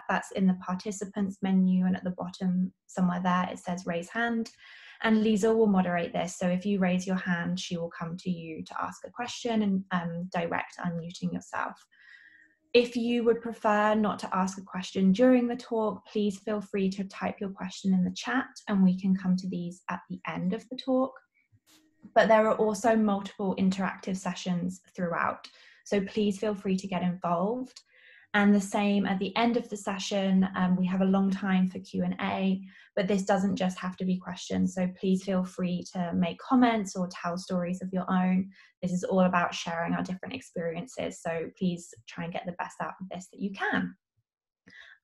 That's in the participants menu, and at the bottom somewhere there it says raise hand, and Liesl will moderate this. So if you raise your hand, she will come to you to ask a question and direct unmuting yourself. If you would prefer not to ask a question during the talk, please feel free to type your question in the chat and we can come to these at the end of the talk. But there are also multiple interactive sessions throughout, so please feel free to get involved. And the same at the end of the session, we have a long time for Q&A, but this doesn't just have to be questions, so please feel free to make comments or tell stories of your own. This is all about sharing our different experiences, so please try and get the best out of this that you can.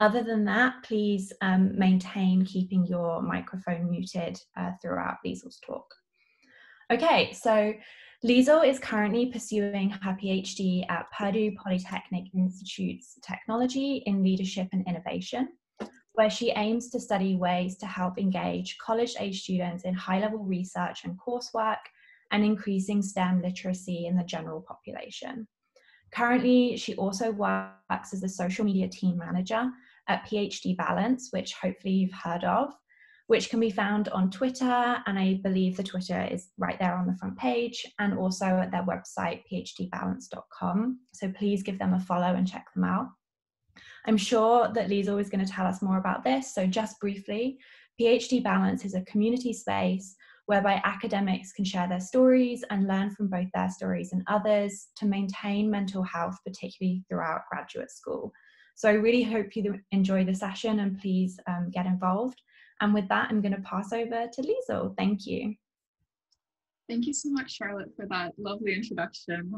Other than that, please maintain keeping your microphone muted throughout Liesl's talk. Okay, so Liesl is currently pursuing her PhD at Purdue Polytechnic Institute's Technology in Leadership and Innovation, where she aims to study ways to help engage college-age students in high-level research and coursework and increasing STEM literacy in the general population. Currently, she also works as a social media team manager at PhD Balance, which hopefully you've heard of, which can be found on Twitter, and I believe the Twitter is right there on the front page, and also at their website, phdbalance.com. So please give them a follow and check them out. I'm sure that Liesl is going to tell us more about this, so just briefly, PhD Balance is a community space whereby academics can share their stories and learn from both their stories and others to maintain mental health, particularly throughout graduate school. So I really hope you enjoy the session and please get involved. And with that, I'm going to pass over to Liesl. Thank you. Thank you so much, Charlotte, for that lovely introduction.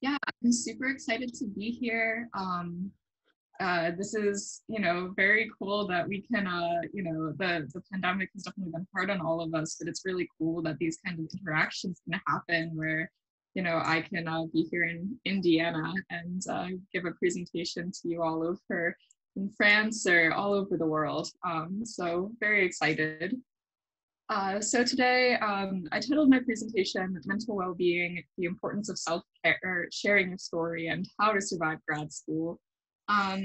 Yeah, I'm super excited to be here. This is, very cool that we can, the pandemic has definitely been hard on all of us, but it's really cool that these kind of interactions can happen where, I can be here in Indiana and give a presentation to you all over in France or all over the world. So very excited. So today I titled my presentation Mental Wellbeing, the Importance of Self-Care, Sharing Your Story, and How to Survive Grad School.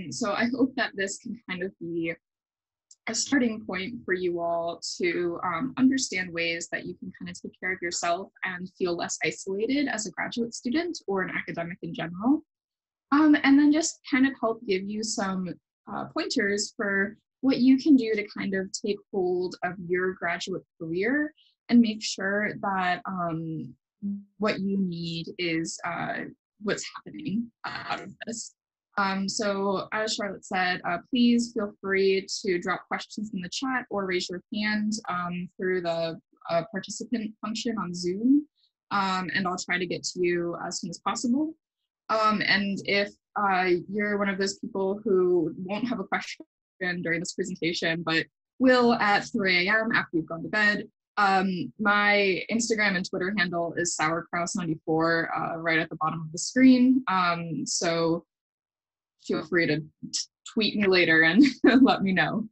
So I hope that this can kind of be a starting point for you all to understand ways that you can kind of take care of yourself and feel less isolated as a graduate student or an academic in general. And then just kind of help give you some pointers for what you can do to kind of take hold of your graduate career and make sure that what you need is what's happening out of this. So as Charlotte said, please feel free to drop questions in the chat or raise your hand through the participant function on Zoom, and I'll try to get to you as soon as possible. And if you're one of those people who won't have a question during this presentation, but will at 3 a.m. after you've gone to bed, my Instagram and Twitter handle is sourkrause94 right at the bottom of the screen. So feel free to tweet me later and let me know.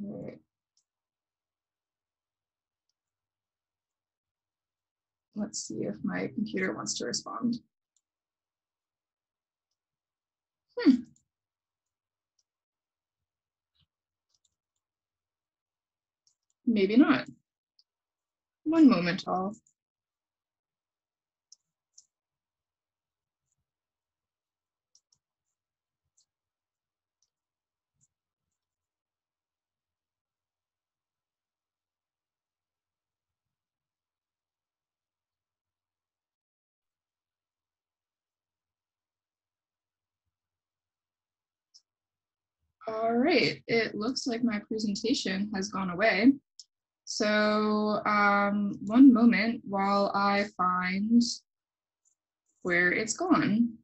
All right. Let's see if my computer wants to respond. Maybe not. One moment, all. All right, it looks like my presentation has gone away. So one moment while I find where it's gone.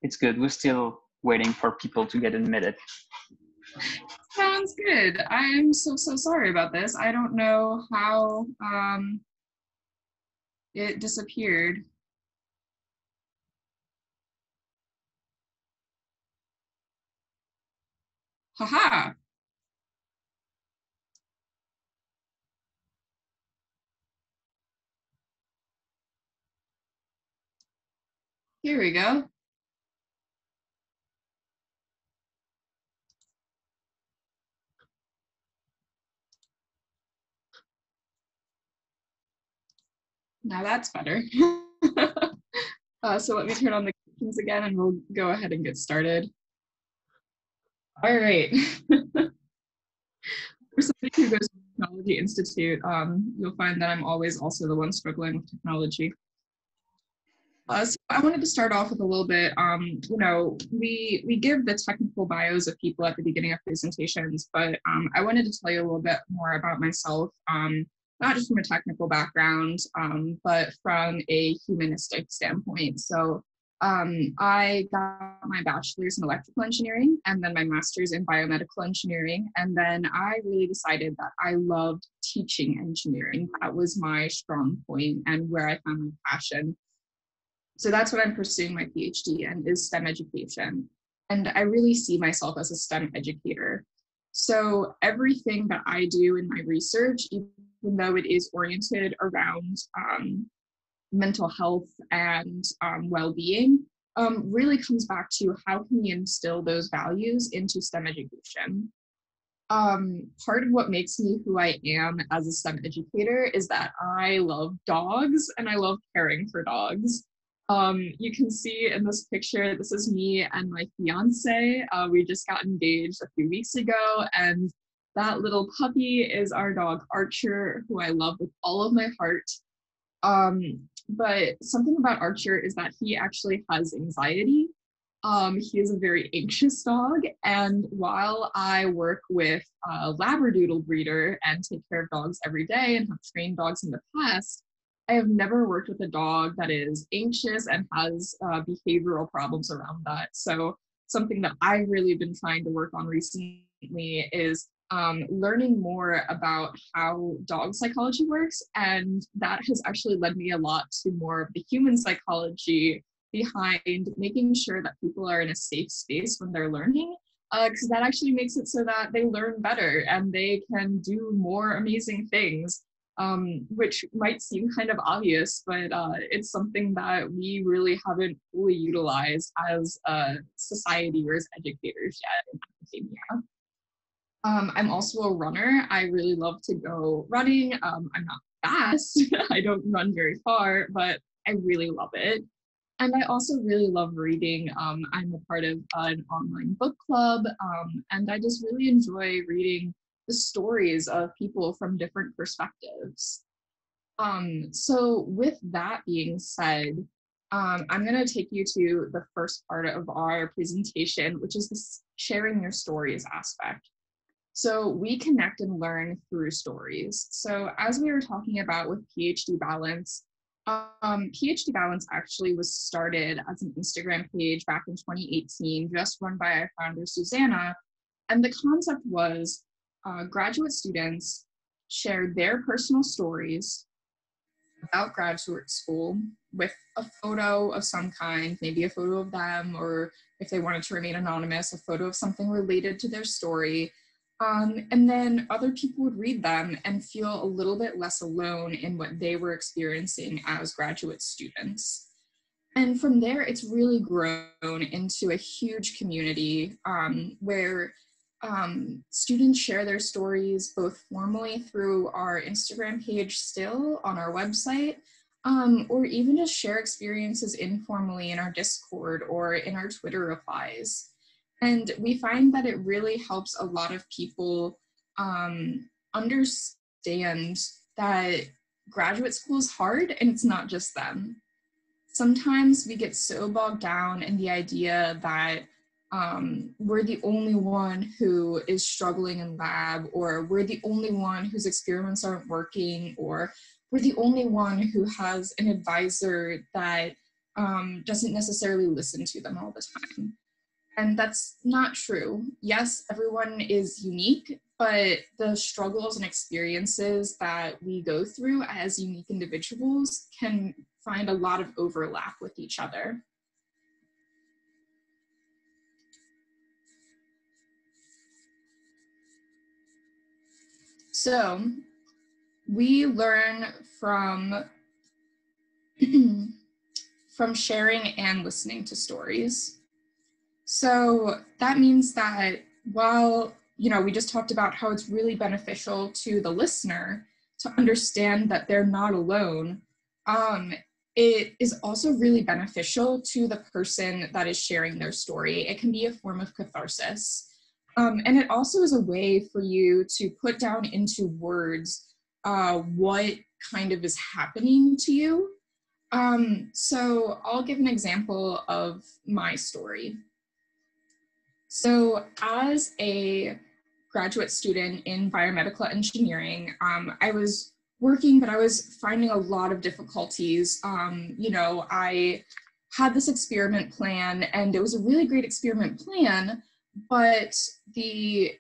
It's good. We're still waiting for people to get admitted. Sounds good. I'm so sorry about this. I don't know how it disappeared. Haha. Here we go. Now that's better. So let me turn on the questions again and we'll go ahead and get started. All right. For somebody who goes to the Technology Institute, you'll find that I'm always also the one struggling with technology. So I wanted to start off with a little bit, you know, we give the technical bios of people at the beginning of presentations, but I wanted to tell you a little bit more about myself, not just from a technical background, but from a humanistic standpoint. So I got my bachelor's in electrical engineering and then my master's in biomedical engineering. And then I really decided that I loved teaching engineering. That was my strong point and where I found my passion. So that's what I'm pursuing my PhD in, is STEM education. And I really see myself as a STEM educator. So everything that I do in my research, even though it is oriented around mental health and well-being, really comes back to how can we instill those values into STEM education. Part of what makes me who I am as a STEM educator is that I love dogs and I love caring for dogs. You can see in this picture, this is me and my fiance. We just got engaged a few weeks ago, and that little puppy is our dog Archer, who I love with all of my heart. But something about Archer is that he actually has anxiety. He is a very anxious dog, and while I work with a Labradoodle breeder and take care of dogs every day and have trained dogs in the past, I have never worked with a dog that is anxious and has behavioral problems around that. So something that I've really been trying to work on recently is learning more about how dog psychology works. And that has actually led me a lot to more of the human psychology behind making sure that people are in a safe space when they're learning, because that actually makes it so that they learn better and they can do more amazing things. Which might seem kind of obvious, but it's something that we really haven't fully utilized as a society or as educators yet in academia. I'm also a runner. I really love to go running. I'm not fast. I don't run very far, but I really love it. And I also really love reading. I'm a part of an online book club, and I just really enjoy reading the stories of people from different perspectives. So with that being said, I'm going to take you to the first part of our presentation, which is the sharing your stories aspect. So we connect and learn through stories. So as we were talking about with PhD Balance, PhD Balance actually was started as an Instagram page back in 2018, just run by our founder, Susanna. And the concept was graduate students shared their personal stories about graduate school with a photo of some kind, maybe a photo of them, or if they wanted to remain anonymous, a photo of something related to their story. And then other people would read them and feel a little bit less alone in what they were experiencing as graduate students. And from there, it's really grown into a huge community where students share their stories both formally through our Instagram page still on our website, or even just share experiences informally in our Discord or in our Twitter replies. And we find that it really helps a lot of people understand that graduate school is hard and it's not just them. Sometimes we get so bogged down in the idea that we're the only one who is struggling in lab, or we're the only one whose experiments aren't working, or we're the only one who has an advisor that doesn't necessarily listen to them all the time. And that's not true. Yes, everyone is unique, but the struggles and experiences that we go through as unique individuals can find a lot of overlap with each other. So we learn from from sharing and listening to stories. So that means that while, we just talked about how it's really beneficial to the listener to understand that they're not alone, it is also really beneficial to the person that is sharing their story. It can be a form of catharsis. And it also is a way for you to put down into words what kind of is happening to you. So I'll give an example of my story. So as a graduate student in biomedical engineering, I was working, but I was finding a lot of difficulties. I had this experiment plan, and it was a really great experiment plan, but the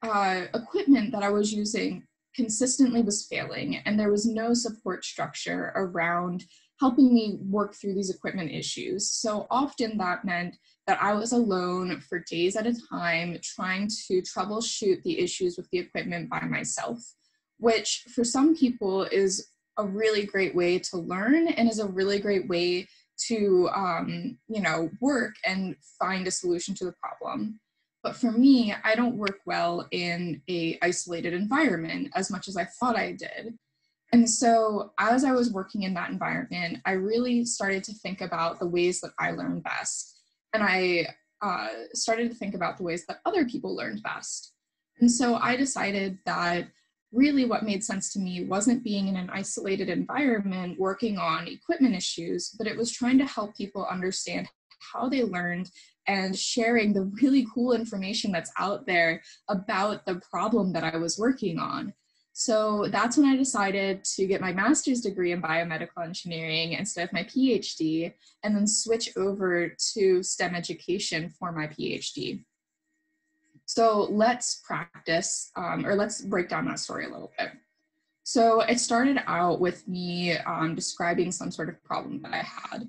equipment that I was using consistently was failing, and there was no support structure around helping me work through these equipment issues. So often that meant that I was alone for days at a time trying to troubleshoot the issues with the equipment by myself, which for some people is a really great way to learn and is a really great way to, work and find a solution to the problem. But for me, I don't work well in an isolated environment as much as I thought I did. And so as I was working in that environment, I really started to think about the ways that I learn best. And I started to think about the ways that other people learned best. And so I decided that really what made sense to me wasn't being in an isolated environment working on equipment issues, but it was trying to help people understand how they learned and sharing the really cool information that's out there about the problem that I was working on. So that's when I decided to get my master's degree in biomedical engineering instead of my PhD, and then switch over to STEM education for my PhD. So let's practice, or let's break down that story a little bit. So it started out with me describing some sort of problem that I had.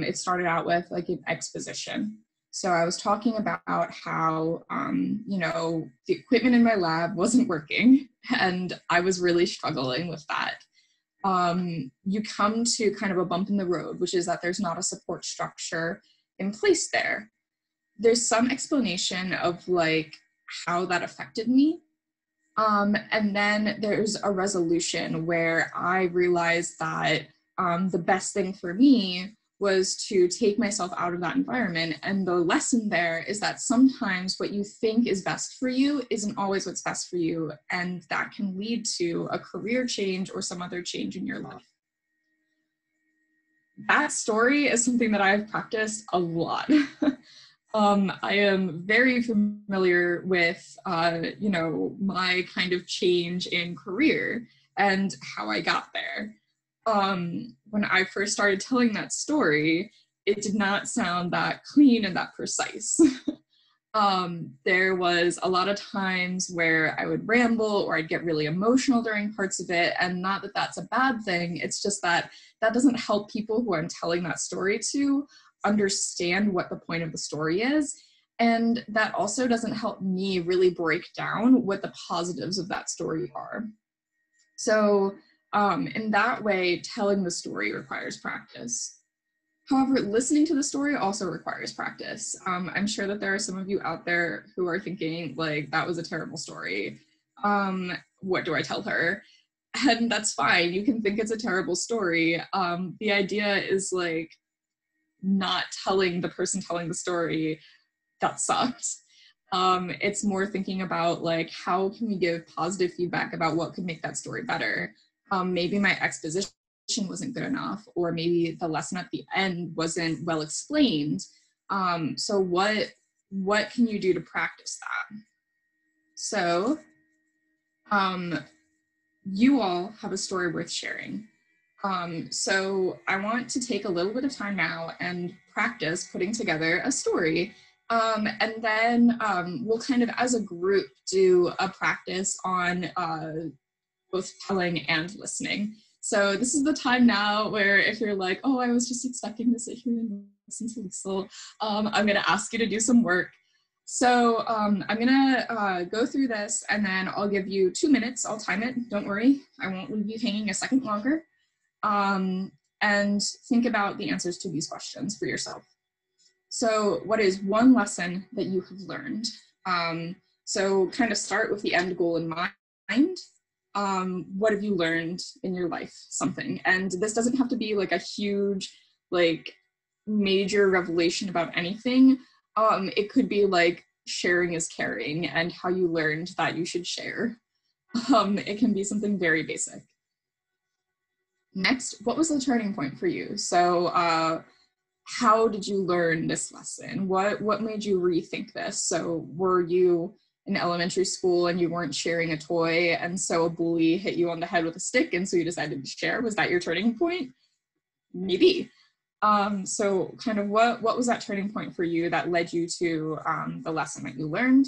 It started out with like an exposition. So I was talking about how, the equipment in my lab wasn't working, and I was really struggling with that. You come to kind of a bump in the road, which is that there's not a support structure in place there. There's some explanation of like how that affected me. And then there's a resolution where I realized that the best thing for me was to take myself out of that environment. And the lesson there is that sometimes what you think is best for you isn't always what's best for you. And that can lead to a career change or some other change in your life. That story is something that I've practiced a lot. I am very familiar with, my kind of change in career and how I got there. When I first started telling that story, it did not sound that clean and that precise. There was a lot of times where I would ramble or I'd get really emotional during parts of it, and not that that's a bad thing, it's just that that doesn't help people who I'm telling that story to understand what the point of the story is, and that also doesn't help me really break down what the positives of that story are. So in that way, telling the story requires practice. However, listening to the story also requires practice. I'm sure that there are some of you out there who are thinking, like, that was a terrible story. What do I tell her? And that's fine. You can think it's a terrible story. The idea is like not telling the person telling the story, that sucked. It's more thinking about like, how can we give positive feedback about what could make that story better? Maybe my exposition wasn't good enough, or maybe the lesson at the end wasn't well explained. So what can you do to practice that? So you all have a story worth sharing. So I want to take a little bit of time now and practice putting together a story. And then we'll kind of as a group do a practice on both telling and listening. So this is the time now where if you're like, oh, I was just expecting to sit here and listen to Liesl, I'm gonna ask you to do some work. So I'm gonna go through this, and then I'll give you 2 minutes. I'll time it, don't worry. I won't leave you hanging a second longer. and think about the answers to these questions for yourself. So what is one lesson that you have learned? So kind of start with the end goal in mind. What have you learned in your life? Something. And this doesn't have to be like a huge, like major revelation about anything. It could be like sharing is caring and how you learned that you should share. It can be something very basic. Next, what was the turning point for you? So how did you learn this lesson? What made you rethink this? So were you in elementary school and you weren't sharing a toy, and so a bully hit you on the head with a stick and so you decided to share? Was that your turning point? Maybe. So kind of what was that turning point for you that led you to the lesson that you learned?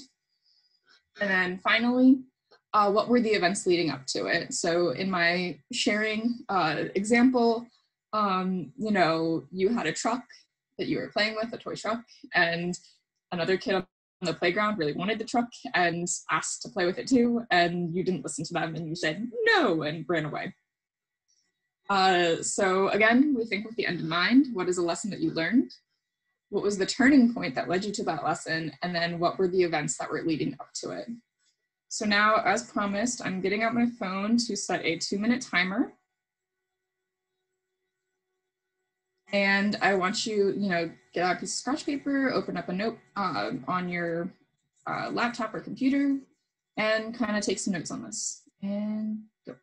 And then finally, what were the events leading up to it? So in my sharing example, you know, you had a truck that you were playing with, a toy truck, and another kid on the playground really wanted the truck and asked to play with it too, and you didn't listen to them and you said no and ran away. So again, we think with the end in mind. What is a lesson that you learned? What was the turning point that led you to that lesson? And then what were the events that were leading up to it? So now, as promised, I'm getting out my phone to set a 2-minute timer. And I want you, get out a piece of scratch paper, open up a note on your laptop or computer, and kind of take some notes on this. And go.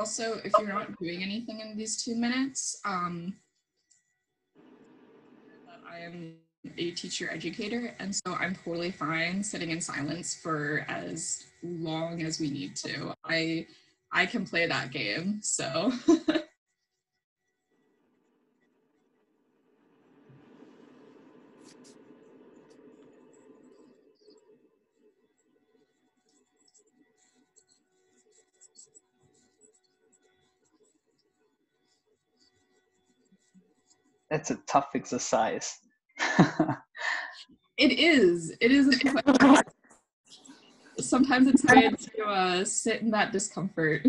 Also, if you're not doing anything in these 2 minutes, I am a teacher educator, and so I'm totally fine sitting in silence for as long as we need to. I can play that game, so. That's a tough exercise. It is a tough. Sometimes it's good to sit in that discomfort.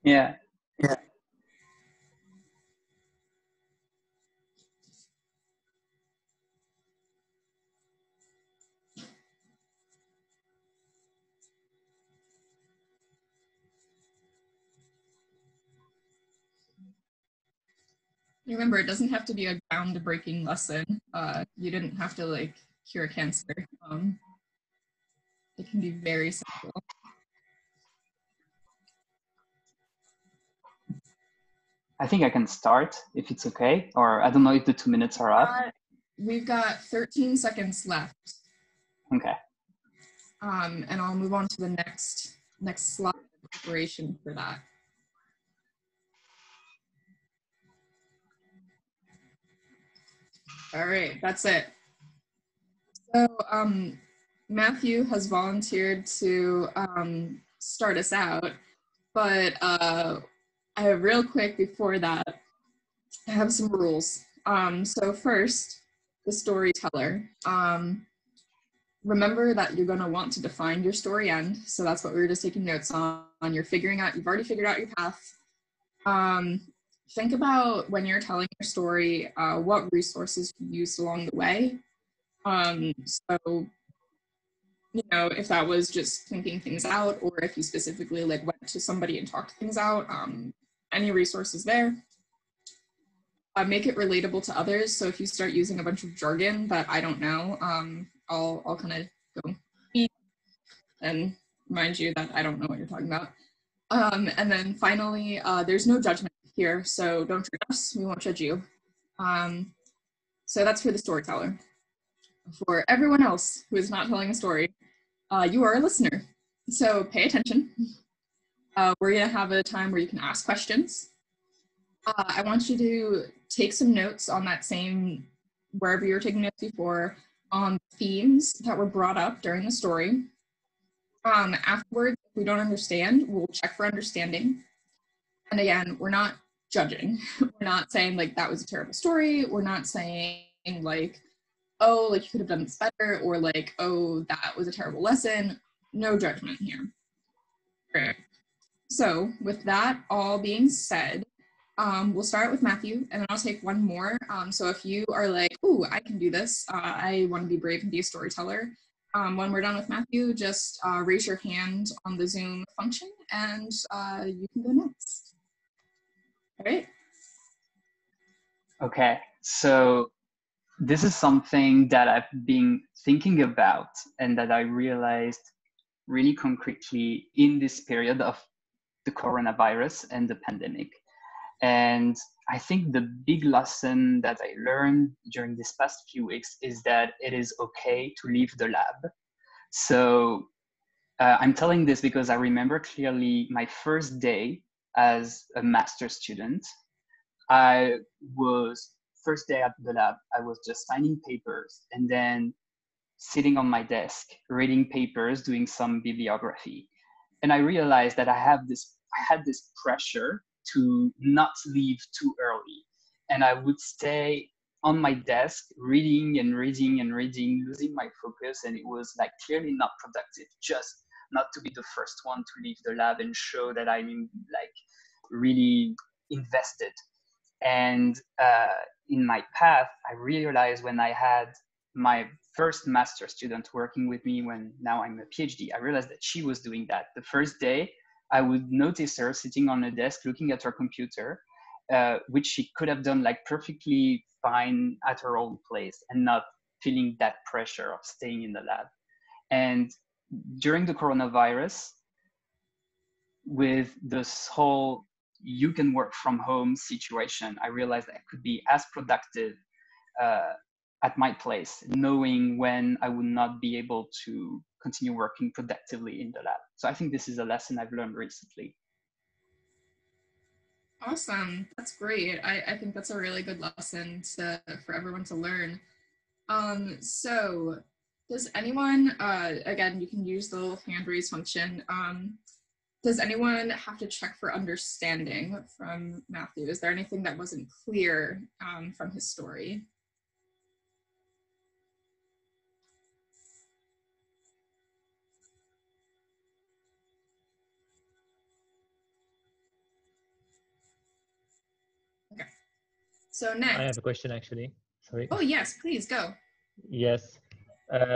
Yeah. Remember, it doesn't have to be a groundbreaking lesson. You didn't have to cure cancer. It can be very simple. I think I can start if it's okay, or I don't know if the 2 minutes are up. We've got 13 seconds left. Okay. And I'll move on to the next slide of preparation for that. All right, that's it. So Matthew has volunteered to start us out, but real quick before that, I have some rules. So first, the storyteller. Remember that you're going to want to define your story end. So that's what we were just taking notes on. You've already figured out your path. Think about when you're telling your story, what resources you used along the way. So, if that was just thinking things out, or if you specifically went to somebody and talked things out, any resources there. Make it relatable to others. So if you start using a bunch of jargon that I don't know, I'll kind of go and remind you that I don't know what you're talking about. And then finally, there's no judgment here, so don't judge us, we won't judge you. So that's for the storyteller. For everyone else who is not telling a story, you are a listener, so pay attention. We're gonna have a time where you can ask questions. I want you to take some notes on that same, wherever you were taking notes before, on themes that were brought up during the story. Afterwards, if we don't understand, we'll check for understanding. And again, we're not judging. We're not saying like that was a terrible story. We're not saying like, oh, like you could have done this better, or like, oh, that was a terrible lesson. No judgment here. Great. So with that all being said, we'll start with Matthew, and then I'll take one more. So if you are like, ooh, I can do this, I want to be brave and be a storyteller, when we're done with Matthew, just raise your hand on the Zoom function, and you can go next. All right. Okay, so this is something that I've been thinking about and that I realized really concretely in this period of the coronavirus and the pandemic. And I think the big lesson that I learned during these past few weeks is that it is okay to leave the lab. So I'm telling this because I remember clearly my first day as a master's student. I was, first day at the lab, I was just signing papers and then sitting on my desk, reading papers, doing some bibliography. And I realized that I had this pressure to not leave too early. And I would stay on my desk reading and reading and reading, losing my focus. And it was like clearly not productive, just not to be the first one to leave the lab and show that I'm like really invested. And in my path, I realized when I had my first master student working with me, when now I'm a PhD, I realized that she was doing that. The first day, I would notice her sitting on a desk looking at her computer, which she could have done like perfectly fine at her own place and not feeling that pressure of staying in the lab. And during the coronavirus, with this whole you can work from home situation, I realized I could be as productive at my place, knowing when I would not be able to continue working productively in the lab. So I think this is a lesson I've learned recently. Awesome. That's great. I think that's a really good lesson for everyone to learn. So does anyone, again, you can use the little hand raise function. Does anyone have to check for understanding from Matthew? Is there anything that wasn't clear from his story? Okay. So next. I have a question actually. Sorry. Oh yes, please go. Yes.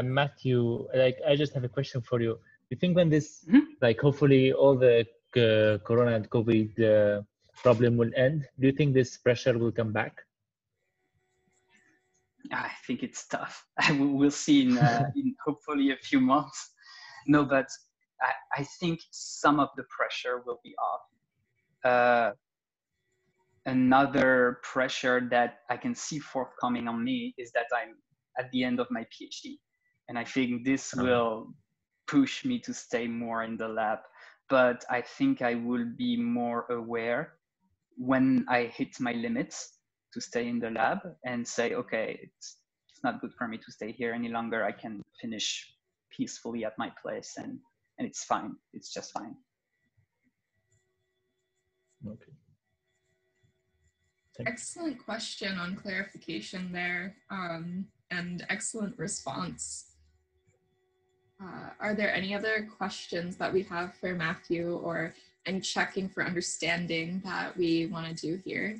Matthew, like I just have a question for you. You think when this, like hopefully all the corona and COVID problem will end, do you think this pressure will come back? I think it's tough. We'll see in hopefully a few months. No, but I think some of the pressure will be off. Another pressure that I can see forthcoming on me is that I'm at the end of my PhD. And I think this will push me to stay more in the lab. But I think I will be more aware when I hit my limits to stay in the lab and say, okay, it's not good for me to stay here any longer. I can finish peacefully at my place and it's fine. It's just fine. Okay. Excellent question on clarification there, and excellent response. Are there any other questions that we have for Matthew or any checking for understanding that we want to do here?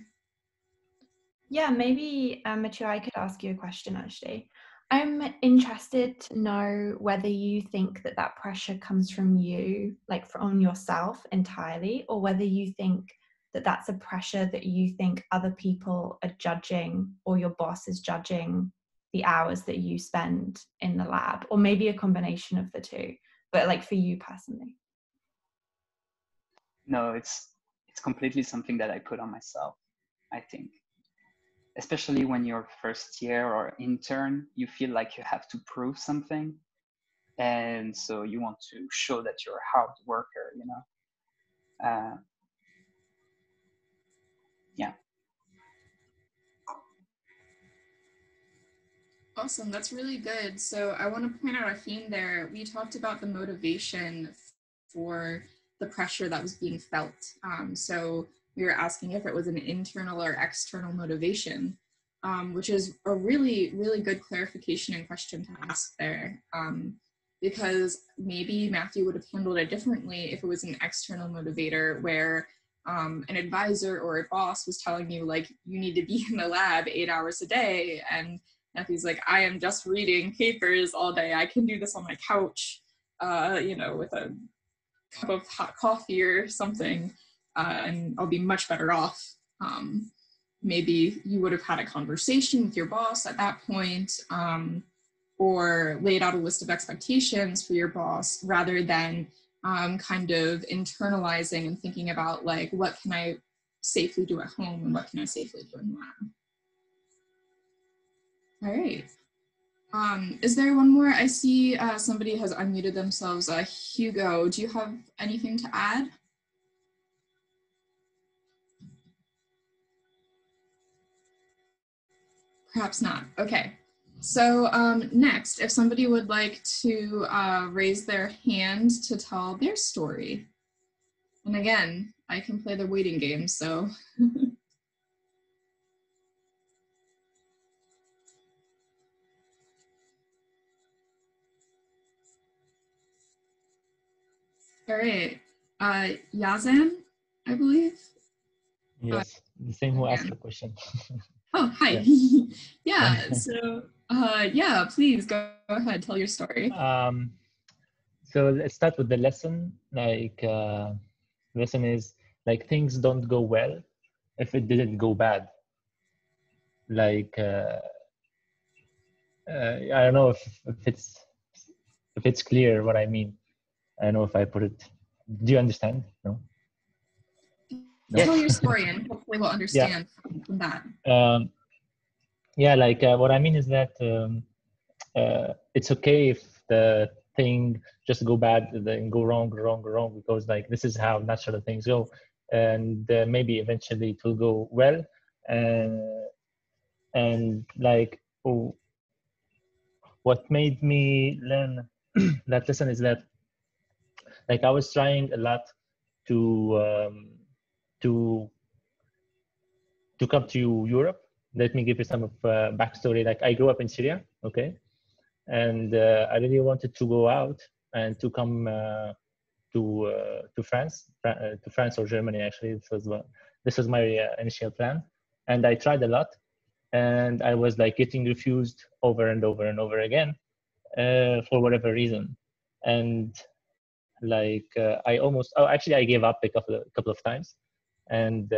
Yeah, maybe Mathieu, I could ask you a question actually. I'm interested to know whether you think that that pressure comes from you, like from yourself entirely, or whether you think that that's a pressure that you think other people are judging or your boss is judging the hours that you spend in the lab, or maybe a combination of the two, but like for you personally. No, it's completely something that I put on myself, I think. Especially when you're first year or intern, you feel like you have to prove something. And so you want to show that you're a hard worker, you know? Yeah. Awesome, that's really good. So I want to point out a theme there. We talked about the motivation for the pressure that was being felt. So we were asking if it was an internal or external motivation, which is a really, really good clarification and question to ask there. Because maybe Matthew would have handled it differently if it was an external motivator where an advisor or a boss was telling you, like, you need to be in the lab 8 hours a day, and Matthew's like, I am just reading papers all day. I can do this on my couch, with a cup of hot coffee or something, and I'll be much better off. Maybe you would have had a conversation with your boss at that point, or laid out a list of expectations for your boss rather than kind of internalizing and thinking about, like, what can I safely do at home and what can I safely do in the lab. All right. Is there one more? I see somebody has unmuted themselves. Hugo, do you have anything to add? Perhaps not. Okay. So next, if somebody would like to raise their hand to tell their story. And again, I can play the waiting game, so. All right. Yazan, I believe. Yes, the same who asked the question. Oh, hi. Yeah. Yeah, so yeah, please go ahead, tell your story. So let's start with the lesson. Like, lesson is, like, things don't go well if it didn't go bad. Like, I don't know if it's clear what I mean. I don't know if I put it. Do you understand? No. Tell your story and hopefully we'll understand from that. Yeah, like what I mean is that it's okay if the thing just go bad, then go wrong, because, like, this is how natural things go, and maybe eventually it will go well. And like, what made me learn that lesson is that, like, I was trying a lot to come to Europe. Let me give you some of backstory. Like, I grew up in Syria, okay, and I really wanted to go out and to come to France or Germany. Actually, this was my initial plan, and I tried a lot, and I was, like, getting refused over and over and over again for whatever reason, and like I gave up a couple of times, and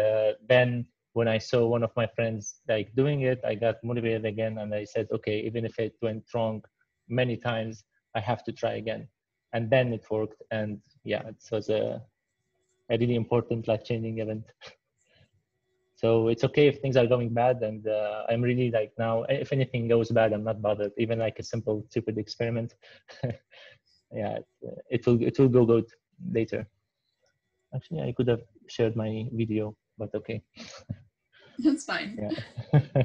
then when I saw one of my friends, like, doing it, I got motivated again, and I said, okay, even if it went wrong many times, I have to try again. And then it worked, and yeah, it was a really important life-changing event. So it's okay if things are going bad, and I'm really, like, now, if anything goes bad, I'm not bothered, even like a simple stupid experiment. Yeah, it will go good later. Actually, I could have shared my video, but okay. That's fine. Yeah.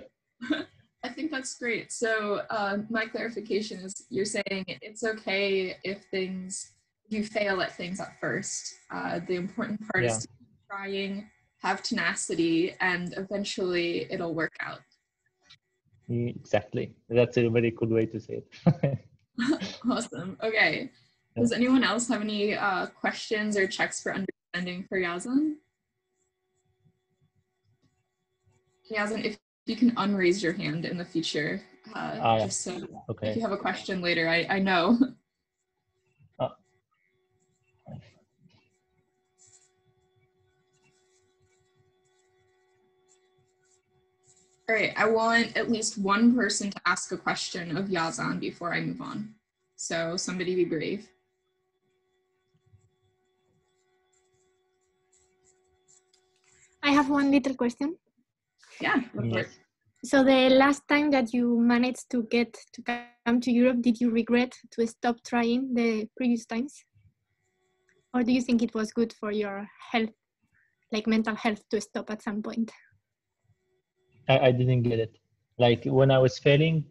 I think that's great. So my clarification is, you're saying it's okay if you fail at things at first. The important part is to keep trying, have tenacity, and eventually it'll work out. Exactly. That's a very good way to say it. Awesome. Okay. Does anyone else have any questions or checks for understanding for Yazan? Yazan, if you can unraise your hand in the future, just so if you have a question later, I know. All right, I want at least one person to ask a question of Yazan before I move on. So somebody be brave. I have one little question. Yeah. Yes. So the last time that you managed to come to Europe, did you regret to stop trying the previous times? Or do you think it was good for your health, like mental health, to stop at some point? I didn't get it. Like, when I was failing,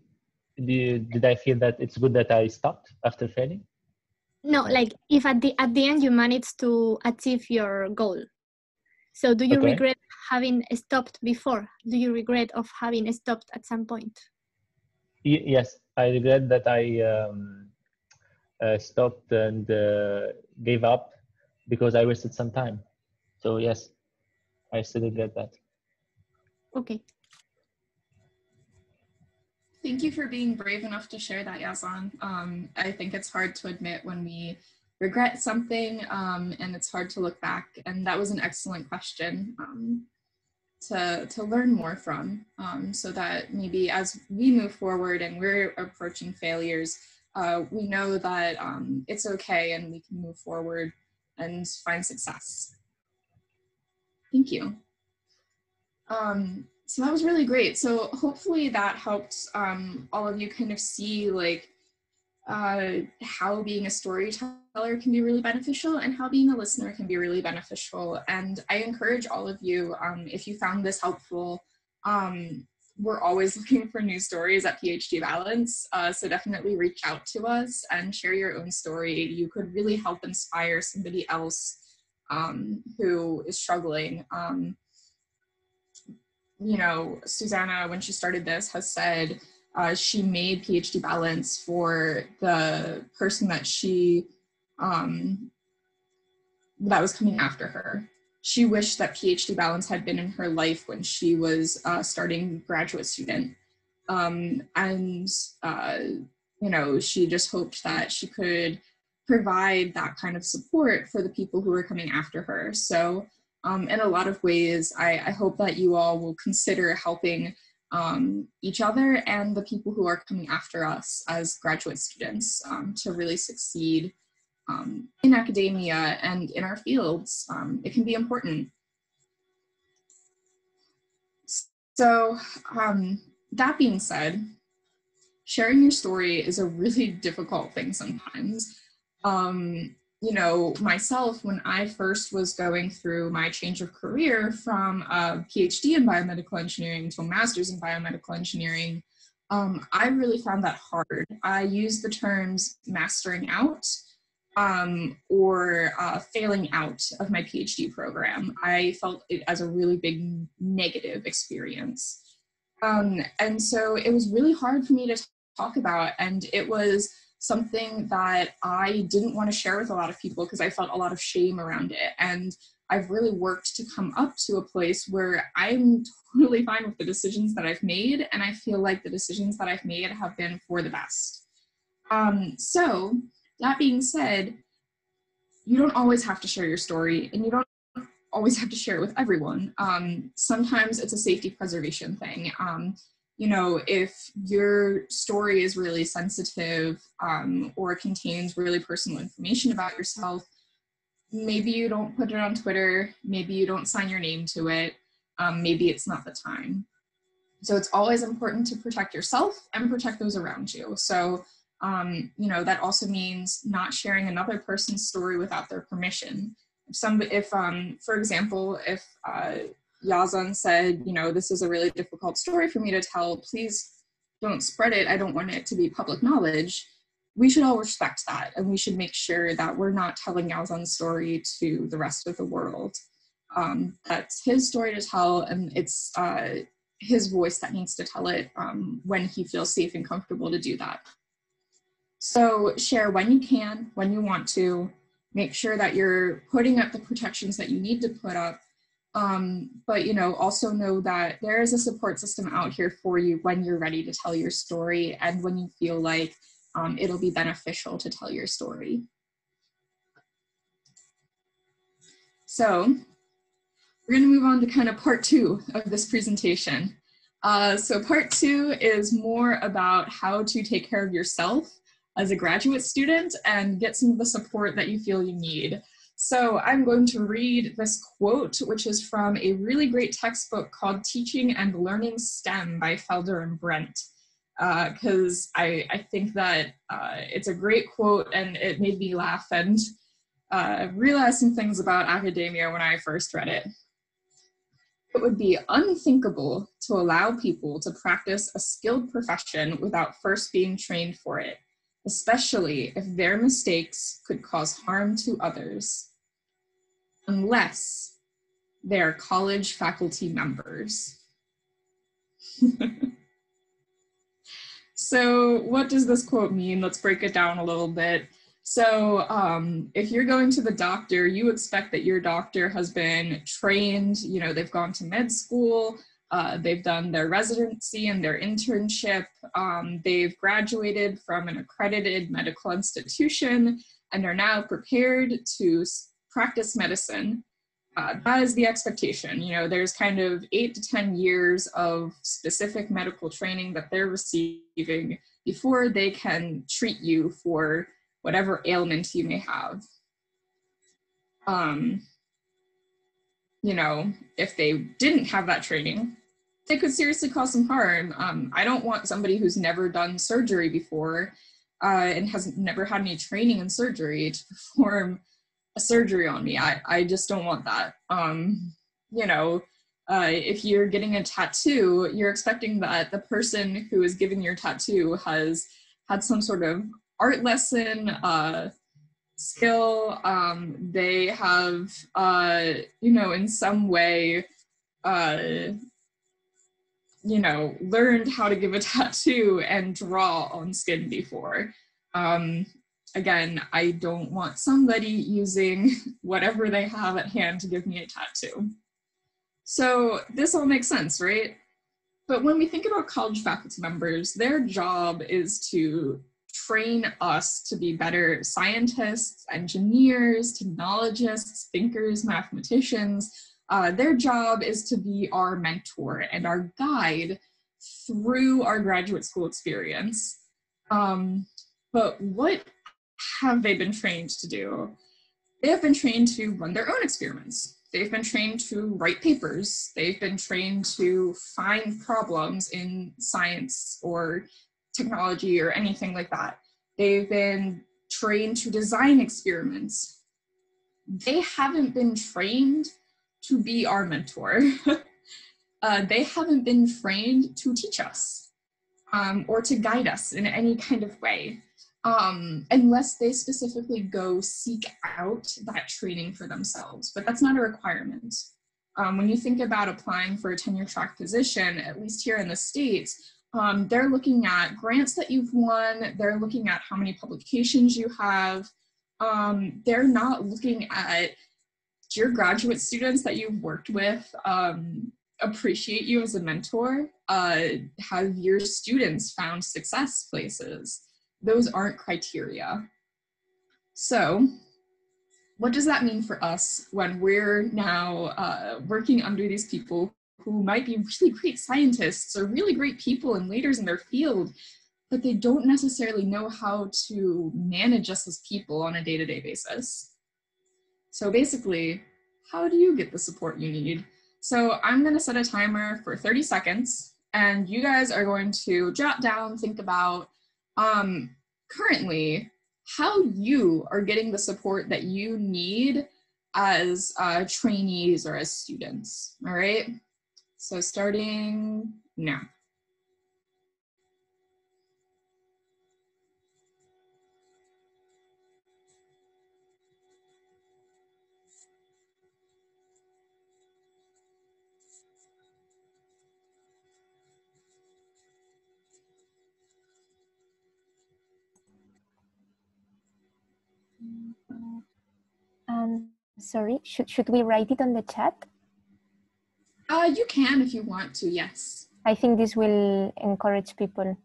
did I feel that it's good that I stopped after failing? No, like if at the end you managed to achieve your goal. So do you regret having stopped before? Do you regret of having stopped at some point? Yes, I regret that I stopped and gave up because I wasted some time. So yes, I still regret that. Okay. Thank you for being brave enough to share that, Yazan. I think it's hard to admit when we regret something, and it's hard to look back. And that was an excellent question to learn more from, so that maybe as we move forward and we're approaching failures, we know that it's okay and we can move forward and find success. Thank you. So that was really great. So hopefully that helped all of you kind of see like how being a storyteller can be really beneficial and how being a listener can be really beneficial. And I encourage all of you, if you found this helpful, we're always looking for new stories at PhD Balance. So definitely reach out to us and share your own story. You could really help inspire somebody else who is struggling. You know, Susanna, when she started this, has said she made PhD Balance for the person that that was coming after her. She wished that PhD Balance had been in her life when she was starting graduate student. You know, she just hoped that she could provide that kind of support for the people who were coming after her. So in a lot of ways, I hope that you all will consider helping each other and the people who are coming after us as graduate students to really succeed in academia and in our fields. It can be important. So that being said, sharing your story is a really difficult thing sometimes. You know, myself, when I first was going through my change of career from a PhD in biomedical engineering to a master's in biomedical engineering, I really found that hard. I used the terms mastering out or failing out of my PhD program. I felt it as a really big negative experience. And so it was really hard for me to talk about, and it was something that I didn't want to share with a lot of people because I felt a lot of shame around it. And I've really worked to come up to a place where I'm totally fine with the decisions that I've made, and I feel like the decisions that I've made have been for the best. So that being said, you don't always have to share your story, and you don't always have to share it with everyone. Sometimes it's a safety preservation thing. You know, if your story is really sensitive or contains really personal information about yourself, maybe you don't put it on Twitter, maybe you don't sign your name to it, maybe it's not the time. So it's always important to protect yourself and protect those around you. So, you know, that also means not sharing another person's story without their permission. For example, if Yazan said, you know, this is a really difficult story for me to tell, please don't spread it, I don't want it to be public knowledge, we should all respect that, and we should make sure that we're not telling Yazan's story to the rest of the world. That's his story to tell, and it's his voice that needs to tell it when he feels safe and comfortable to do that. So share when you can, when you want to, make sure that you're putting up the protections that you need to put up. But, you know, also know that there is a support system out here for you when you're ready to tell your story and when you feel like it'll be beneficial to tell your story. So we're going to move on to kind of part 2 of this presentation. So part 2 is more about how to take care of yourself as a graduate student and get some of the support that you feel you need. So I'm going to read this quote, which is from a really great textbook called Teaching and Learning STEM by Felder and Brent, because I think that it's a great quote and it made me laugh and realize some things about academia when I first read it. It would be unthinkable to allow people to practice a skilled profession without first being trained for it, especially if their mistakes could cause harm to others, unless they are college faculty members. So what does this quote mean? Let's break it down a little bit. So if you're going to the doctor, you expect that your doctor has been trained, you know, they've gone to med school, they've done their residency and their internship, they've graduated from an accredited medical institution and are now prepared to practice medicine. That is the expectation. You know, there's kind of 8 to 10 years of specific medical training that they're receiving before they can treat you for whatever ailment you may have. You know, if they didn't have that training, they could seriously cause some harm. I don't want somebody who's never done surgery before and has never had any training in surgery to perform a surgery on me. I just don't want that. You know, if you're getting a tattoo, you're expecting that the person who is giving your tattoo has had some sort of art lesson, skill. They have, you know, in some way, you know, learned how to give a tattoo and draw on skin before. Again, I don't want somebody using whatever they have at hand to give me a tattoo. So this all makes sense, right? But when we think about college faculty members, their job is to train us to be better scientists, engineers, technologists, thinkers, mathematicians. Their job is to be our mentor and our guide through our graduate school experience. But what have they been trained to do? They have been trained to run their own experiments. They've been trained to write papers. They've been trained to find problems in science or technology or anything like that. They've been trained to design experiments. They haven't been trained to be our mentor. They haven't been trained to teach us or to guide us in any kind of way. Unless they specifically go seek out that training for themselves, but that's not a requirement. When you think about applying for a tenure track position, at least here in the States, they're looking at grants that you've won, they're looking at how many publications you have, they're not looking at your graduate students that you've worked with appreciate you as a mentor, have your students found success places. Those aren't criteria. So what does that mean for us when we're now working under these people who might be really great scientists or really great people and leaders in their field, but they don't necessarily know how to manage us as people on a day-to-day basis? So basically, how do you get the support you need? So I'm gonna set a timer for 30 seconds and you guys are going to jot down, think about, currently, how you are getting the support that you need as trainees or as students, all right? So starting now. Sorry, should we write it on the chat? You can if you want to, yes. I think this will encourage people.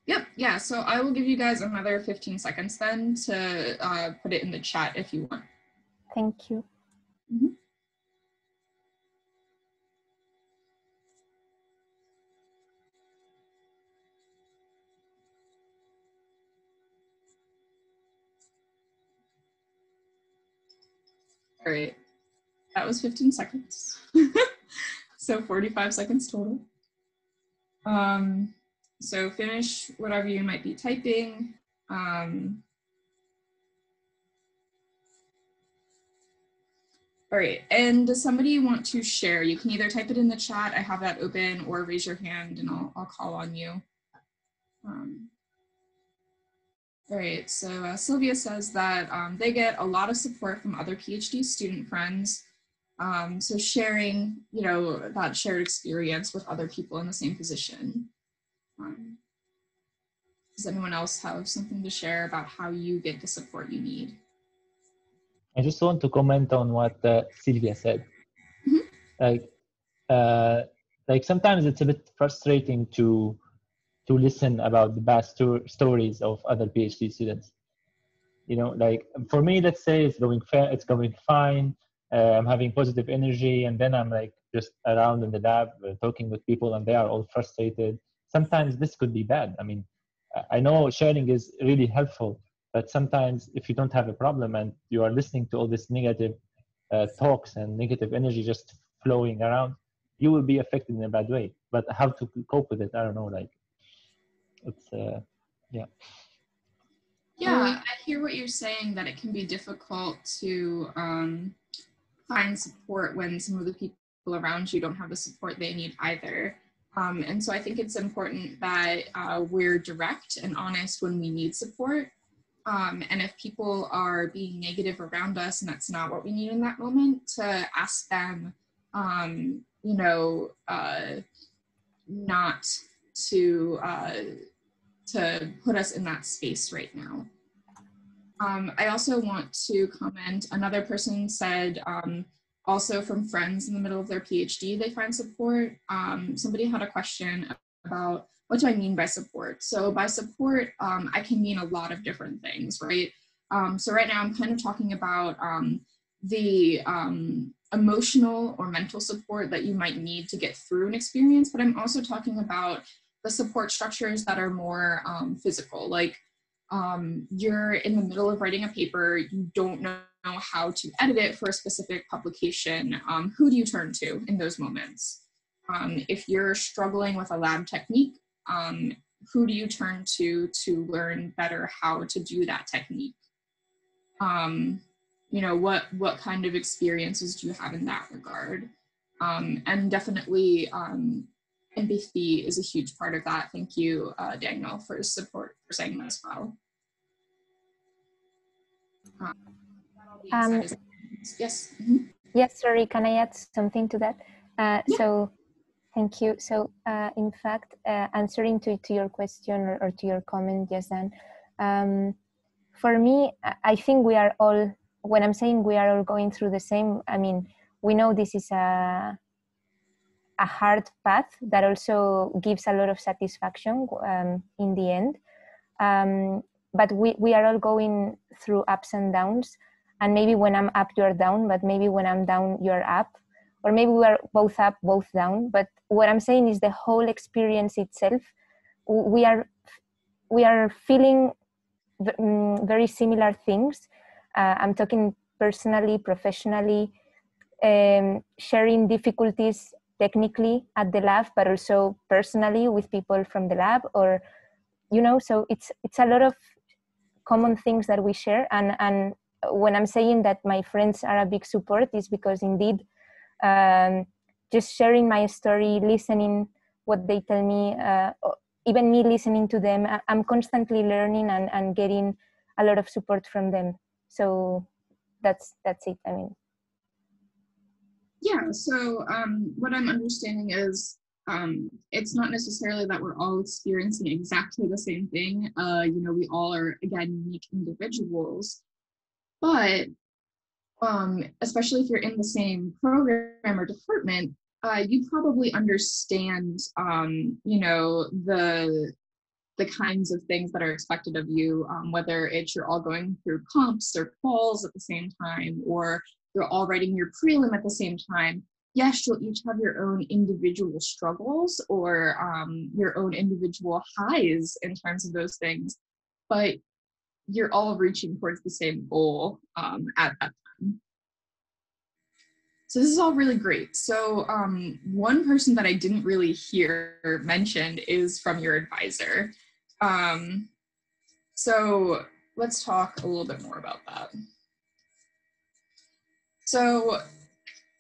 Yep, yeah, so I will give you guys another 15 seconds then to put it in the chat if you want. Thank you. Mm-hmm. All right, that was 15 seconds. So 45 seconds total. So finish whatever you might be typing. All right, and does somebody want to share? You can either type it in the chat, I have that open, or raise your hand and I'll call on you. All right, so Sylvia says that they get a lot of support from other PhD student friends. So sharing, you know, that shared experience with other people in the same position. Does anyone else have something to share about how you get the support you need? I just want to comment on what Sylvia said. Mm-hmm. Like sometimes it's a bit frustrating to listen about the bad stories of other PhD students. You know, like for me, let's say it's going fine. I'm having positive energy, and then I'm like just around in the lab talking with people, and they are all frustrated. Sometimes this could be bad. I mean, I know sharing is really helpful, but sometimes if you don't have a problem and you are listening to all this negative talks and negative energy just flowing around, you will be affected in a bad way. But how to cope with it, I don't know. Like, it's yeah. Yeah, I hear what you're saying, that it can be difficult to find support when some of the people around you don't have the support they need either. And so I think it's important that we're direct and honest when we need support. And if people are being negative around us and that's not what we need in that moment, to ask them, you know, not to put us in that space right now. I also want to comment, another person said, also from friends in the middle of their PhD, they find support. Somebody had a question about, what do I mean by support? So by support, I can mean a lot of different things, right? So right now I'm kind of talking about the emotional or mental support that you might need to get through an experience, but I'm also talking about the support structures that are more physical, like you're in the middle of writing a paper, you don't know how to edit it for a specific publication. Who do you turn to in those moments? If you're struggling with a lab technique, who do you turn to learn better how to do that technique? You know, what kind of experiences do you have in that regard? And definitely empathy is a huge part of that. Thank you, Daniel, for support, for saying that as well. Yes. Mm-hmm. Yes, sorry, can I add something to that? Yeah. So, thank you. So, in fact, answering to your question or to your comment, yes, Dan, for me, I think we are all, when I'm saying we are all going through the same, I mean, we know this is a hard path that also gives a lot of satisfaction in the end. But we are all going through ups and downs. And maybe when I'm up, you're down, but maybe when I'm down, you're up. Or maybe we are both up, both down. But what I'm saying is the whole experience itself, we are feeling very similar things. I'm talking personally, professionally, sharing difficulties technically at the lab, but also personally with people from the lab, or, you know, so it's a lot of common things that we share. And when I'm saying that my friends are a big support, is because indeed, just sharing my story, listening what they tell me, even me listening to them, I'm constantly learning and getting a lot of support from them. So that's it. I mean, yeah. So what I'm understanding is it's not necessarily that we're all experiencing exactly the same thing. You know, we all are, again, unique individuals, but especially if you're in the same program or department, you probably understand, you know, the kinds of things that are expected of you, whether it's you're all going through comps or quals at the same time, or you're all writing your prelim at the same time. Yes, you'll each have your own individual struggles or your own individual highs in terms of those things, but you're all reaching towards the same goal at that time. So this is all really great. So one person that I didn't really hear mentioned is from your advisor. So let's talk a little bit more about that. So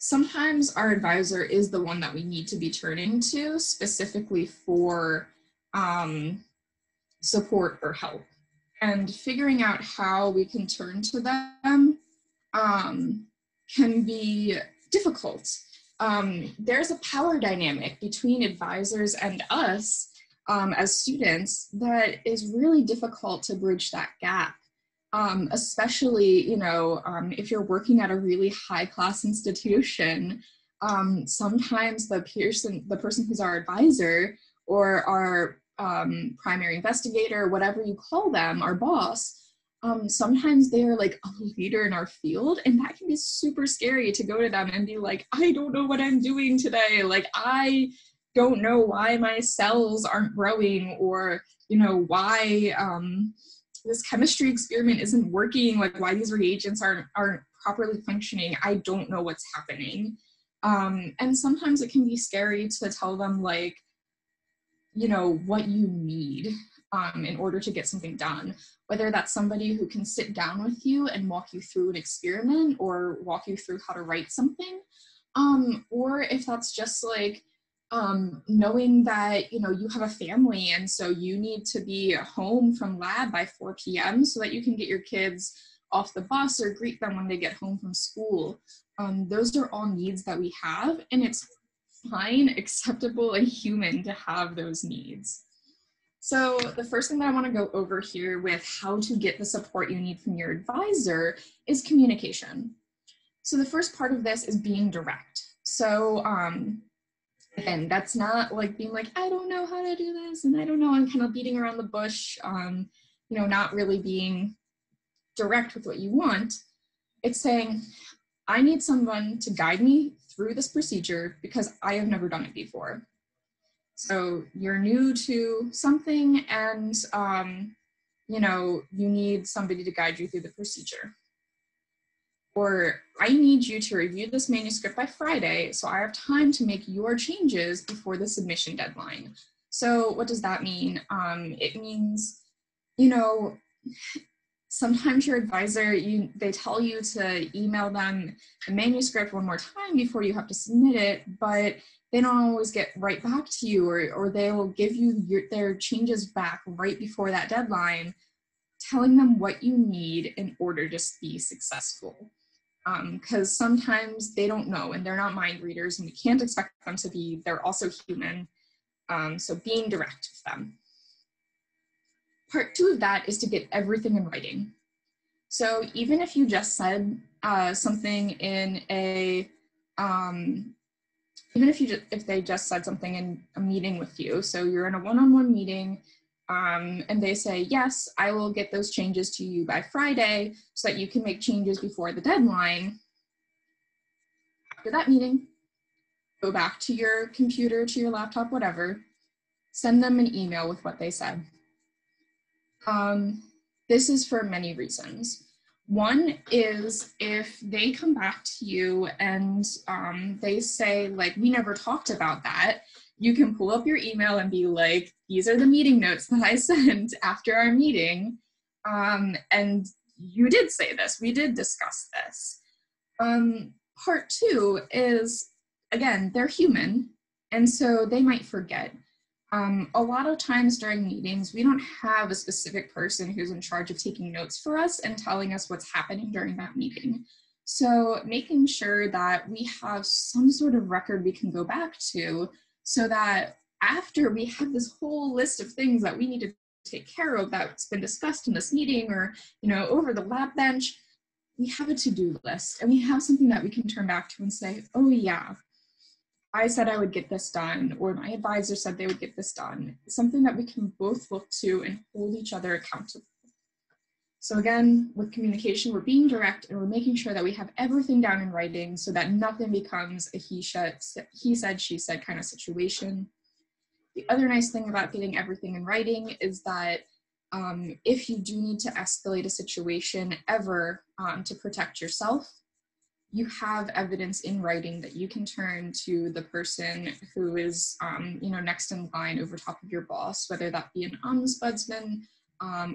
sometimes our advisor is the one that we need to be turning to specifically for support or help. And figuring out how we can turn to them can be difficult. There's a power dynamic between advisors and us as students that is really difficult to bridge that gap. Especially, you know, if you're working at a really high class institution, sometimes the person who's our advisor or our primary investigator, whatever you call them, our boss, sometimes they're like a leader in our field, and that can be super scary to go to them and be like, I don't know what I'm doing today. Like, I don't know why my cells aren't growing, or, you know, why this chemistry experiment isn't working, like why these reagents aren't properly functioning. I don't know what's happening. And sometimes it can be scary to tell them, like, you know, what you need in order to get something done, whether that's somebody who can sit down with you and walk you through an experiment or walk you through how to write something, or if that's just like knowing that, you know, you have a family and so you need to be home from lab by 4 p.m. so that you can get your kids off the bus or greet them when they get home from school. Those are all needs that we have, and it's fine, acceptable, and human to have those needs. So the first thing that I want to go over here with how to get the support you need from your advisor is communication. So the first part of this is being direct. So again, that's not like being like, I don't know how to do this, and I don't know, and kind of beating around the bush, you know, not really being direct with what you want. It's saying, I need someone to guide me through this procedure because I have never done it before. So you're new to something, and you know, you need somebody to guide you through the procedure. Or I need you to review this manuscript by Friday so I have time to make your changes before the submission deadline. So what does that mean? It means, you know, sometimes your advisor, they tell you to email them the manuscript one more time before you have to submit it, but they don't always get right back to you, or they will give you their changes back right before that deadline, telling them what you need in order to be successful. Because sometimes they don't know, and they're not mind readers, and we can't expect them to be. They're also human. So being direct with them. Part 2 of that is to get everything in writing. So even if you just said something in a, even if they just said something in a meeting with you, so you're in a one-on-one meeting, and they say, yes, I will get those changes to you by Friday so that you can make changes before the deadline. After that meeting, go back to your computer, to your laptop, whatever, send them an email with what they said. This is for many reasons. One is if they come back to you and they say, like, we never talked about that, you can pull up your email and be like, these are the meeting notes that I sent after our meeting. And you did say this, we did discuss this. Part 2 is, again, they're human, and so they might forget. A lot of times during meetings, we don't have a specific person who's in charge of taking notes for us and telling us what's happening during that meeting. So making sure that we have some sort of record we can go back to, so that after we have this whole list of things that we need to take care of that's been discussed in this meeting, or, you know, over the lab bench, we have a to-do list, and we have something that we can turn back to and say, oh yeah, I said I would get this done, or my advisor said they would get this done. Something that we can both look to and hold each other accountable. So again, with communication, we're being direct, and we're making sure that we have everything down in writing so that nothing becomes a he said, she said kind of situation. The other nice thing about getting everything in writing is that if you do need to escalate a situation ever to protect yourself, you have evidence in writing that you can turn to the person who is, you know, next in line over top of your boss, whether that be an ombudsman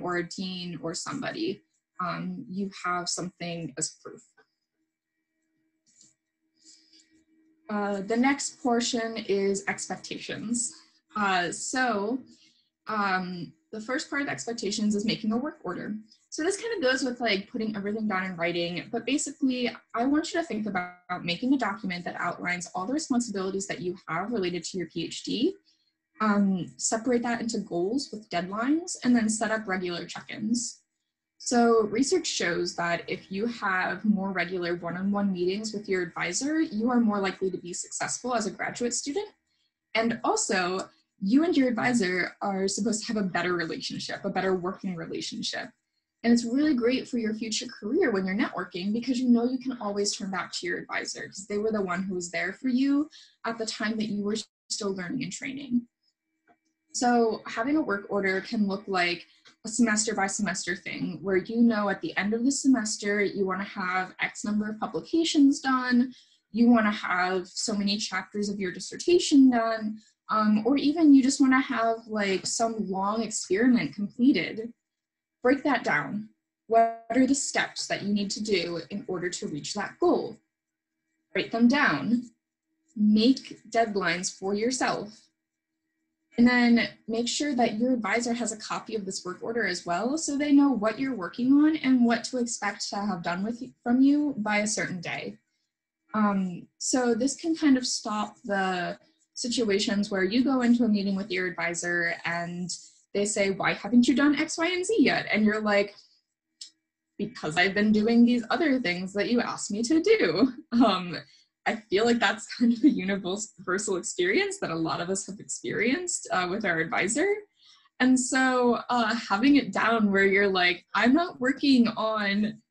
or a dean or somebody. You have something as proof. The next portion is expectations. The first part of expectations is making a work order. So this kind of goes with like putting everything down in writing, but basically I want you to think about making a document that outlines all the responsibilities that you have related to your PhD, separate that into goals with deadlines, and then set up regular check-ins. So research shows that if you have more regular one-on-one meetings with your advisor, you are more likely to be successful as a graduate student. And also, you and your advisor are supposed to have a better relationship, a better working relationship. And it's really great for your future career when you're networking, because you know you can always turn back to your advisor because they were the one who was there for you at the time that you were still learning and training. So having a work order can look like a semester by semester thing where you know at the end of the semester you want to have X number of publications done, you want to have so many chapters of your dissertation done, or even you just want to have like some long experiment completed. Break that down. What are the steps that you need to do in order to reach that goal? Write them down. Make deadlines for yourself. And then make sure that your advisor has a copy of this work order as well, so they know what you're working on and what to expect to have done from you by a certain day. So this can kind of stop the situations where you go into a meeting with your advisor and they say, why haven't you done X, Y, and Z yet? And you're like, because I've been doing these other things that you asked me to do. I feel like that's kind of a universal experience that a lot of us have experienced with our advisor. And so having it down where you're like, I'm not working on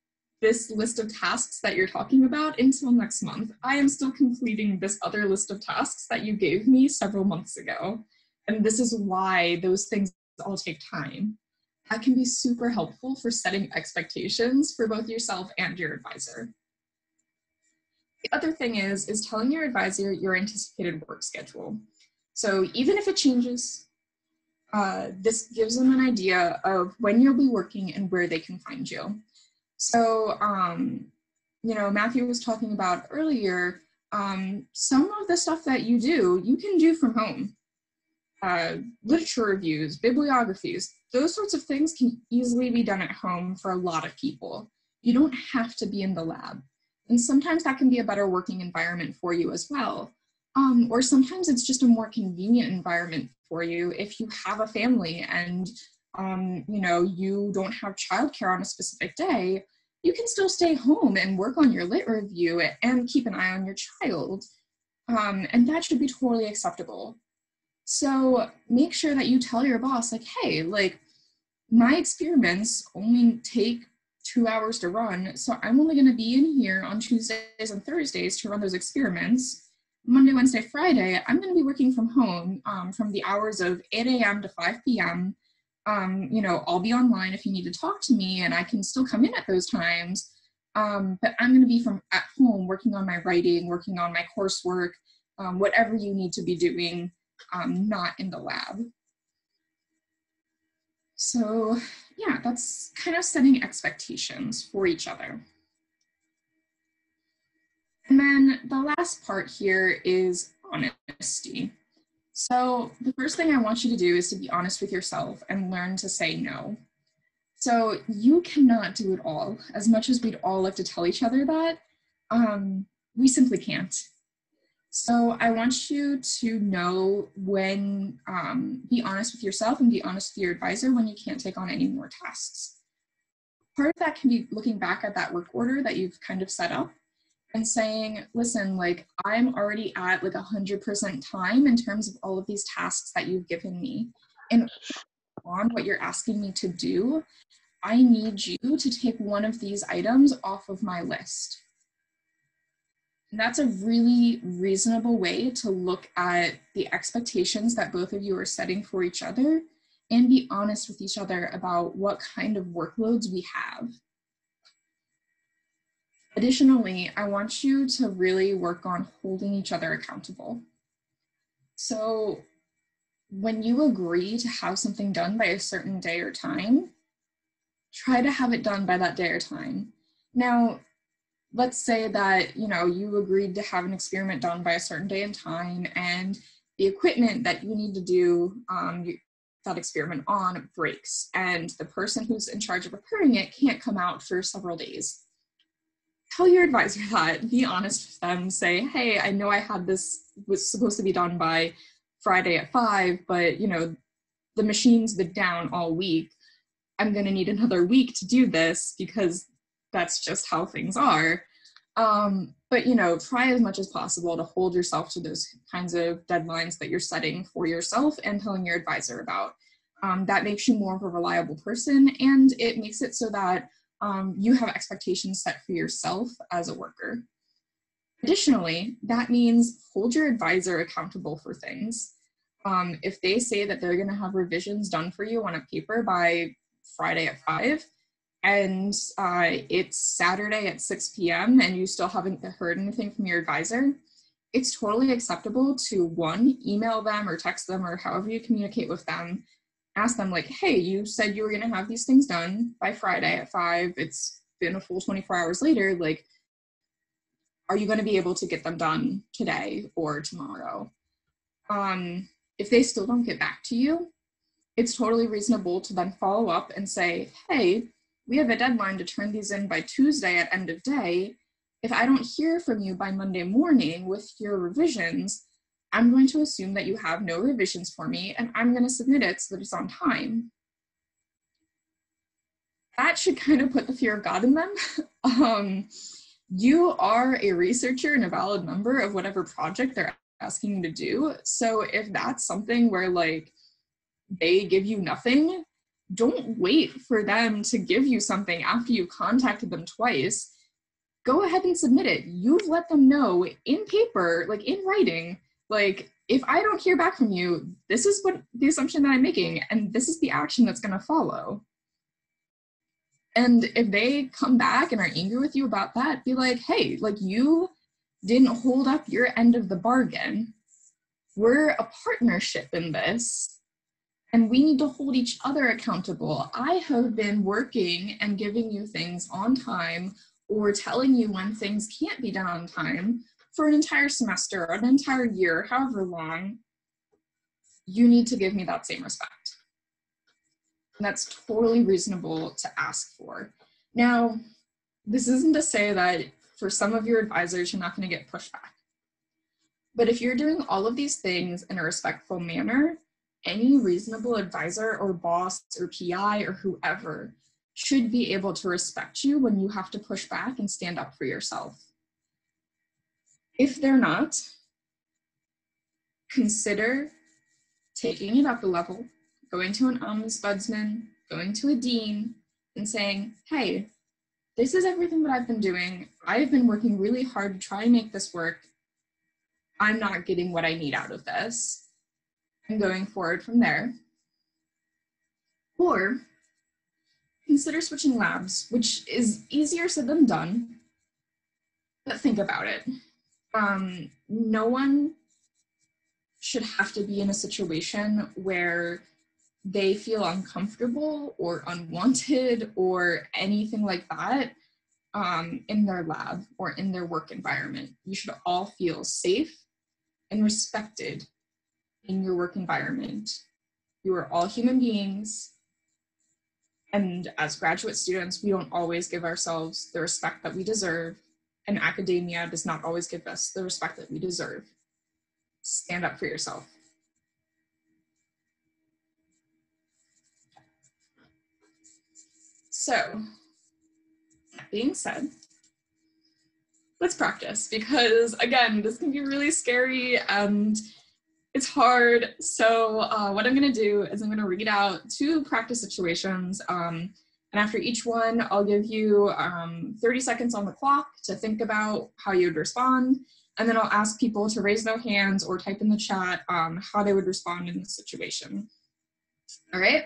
this list of tasks that you're talking about until next month. I am still completing this other list of tasks that you gave me several months ago. And this is why those things all take time. That can be super helpful for setting expectations for both yourself and your advisor. The other thing is telling your advisor your anticipated work schedule. So even if it changes, this gives them an idea of when you'll be working and where they can find you. So, you know, Matthew was talking about earlier, some of the stuff that you do, you can do from home. Literature reviews, bibliographies, those sorts of things can easily be done at home for a lot of people. You don't have to be in the lab. And sometimes that can be a better working environment for you as well. Or sometimes it's just a more convenient environment for you if you have a family and you know, you don't have childcare on a specific day, you can still stay home and work on your lit review and keep an eye on your child. And that should be totally acceptable. So make sure that you tell your boss, like, hey, like, my experiments only take 2 hours to run, so I'm only going to be in here on Tuesdays and Thursdays to run those experiments. Monday, Wednesday, Friday, I'm going to be working from home from the hours of 8 a.m. to 5 p.m. You know, I'll be online if you need to talk to me, and I can still come in at those times. But I'm going to be at home working on my writing, working on my coursework, whatever you need to be doing, not in the lab. So yeah, that's kind of setting expectations for each other. And then the last part here is honesty. So the first thing I want you to do is to be honest with yourself and learn to say no. So you cannot do it all. As much as we'd all like to tell each other that, we simply can't. So I want you to know when, be honest with yourself and be honest with your advisor when you can't take on any more tasks. Part of that can be looking back at that work order that you've kind of set up and saying, listen, like, I'm already at like 100% time in terms of all of these tasks that you've given me. And on what you're asking me to do, I need you to take one of these items off of my list. And that's a really reasonable way to look at the expectations that both of you are setting for each other and be honest with each other about what kind of workloads we have. Additionally, I want you to really work on holding each other accountable. So when you agree to have something done by a certain day or time, try to have it done by that day or time. Now, let's say that, you know, you agreed to have an experiment done by a certain day and time, and the equipment that you need to do that experiment on breaks, and the person who's in charge of repairing it can't come out for several days. Tell your advisor that, be honest with them, say, hey, I know I had this, was supposed to be done by Friday at 5, but you know, the machine's been down all week. I'm gonna need another week to do this because that's just how things are. But you know, try as much as possible to hold yourself to those kinds of deadlines that you're setting for yourself and telling your advisor about. That makes you more of a reliable person, and it makes it so that you have expectations set for yourself as a worker. Additionally, that means hold your advisor accountable for things. If they say that they're going to have revisions done for you on a paper by Friday at 5, and it's Saturday at 6 p.m. and you still haven't heard anything from your advisor, it's totally acceptable to, one, email them or text them or however you communicate with them. Ask them like, hey, you said you were going to have these things done by Friday at 5. It's been a full 24 hours later. Like, are you going to be able to get them done today or tomorrow? If they still don't get back to you, it's totally reasonable to then follow up and say, hey, we have a deadline to turn these in by Tuesday at end of day. If I don't hear from you by Monday morning with your revisions, I'm going to assume that you have no revisions for me, and I'm going to submit it so that it's on time. That should kind of put the fear of God in them. You are a researcher and a valid member of whatever project they're asking you to do. So if that's something where like they give you nothing, don't wait for them to give you something after you've contacted them twice. Go ahead and submit it. You've let them know in paper, like in writing, like, if I don't hear back from you, this is what the assumption that I'm making, and this is the action that's going to follow. And if they come back and are angry with you about that, be like, hey, like, you didn't hold up your end of the bargain. We're a partnership in this, and we need to hold each other accountable. I have been working and giving you things on time or telling you when things can't be done on time for an entire semester, an entire year, however long. You need to give me that same respect. And that's totally reasonable to ask for. Now, this isn't to say that for some of your advisors, you're not going to get pushback. But if you're doing all of these things in a respectful manner, any reasonable advisor or boss or PI or whoever should be able to respect you when you have to push back and stand up for yourself. If they're not, consider taking it up a level, going to an ombudsman, going to a dean, and saying, hey, this is everything that I've been doing. I've been working really hard to try and make this work. I'm not getting what I need out of this. I'm going forward from there. Or consider switching labs, which is easier said than done, but think about it. No one should have to be in a situation where they feel uncomfortable or unwanted or anything like that in their lab or in their work environment. You should all feel safe and respected in your work environment. You are all human beings, and as graduate students, we don't always give ourselves the respect that we deserve, and academia does not always give us the respect that we deserve. Stand up for yourself. So, that being said, let's practice, because again, this can be really scary and it's hard. So what I'm gonna do is I'm gonna read out 2 practice situations, and after each one, I'll give you 30 seconds on the clock to think about how you'd respond, and then I'll ask people to raise their hands or type in the chat how they would respond in this situation. All right?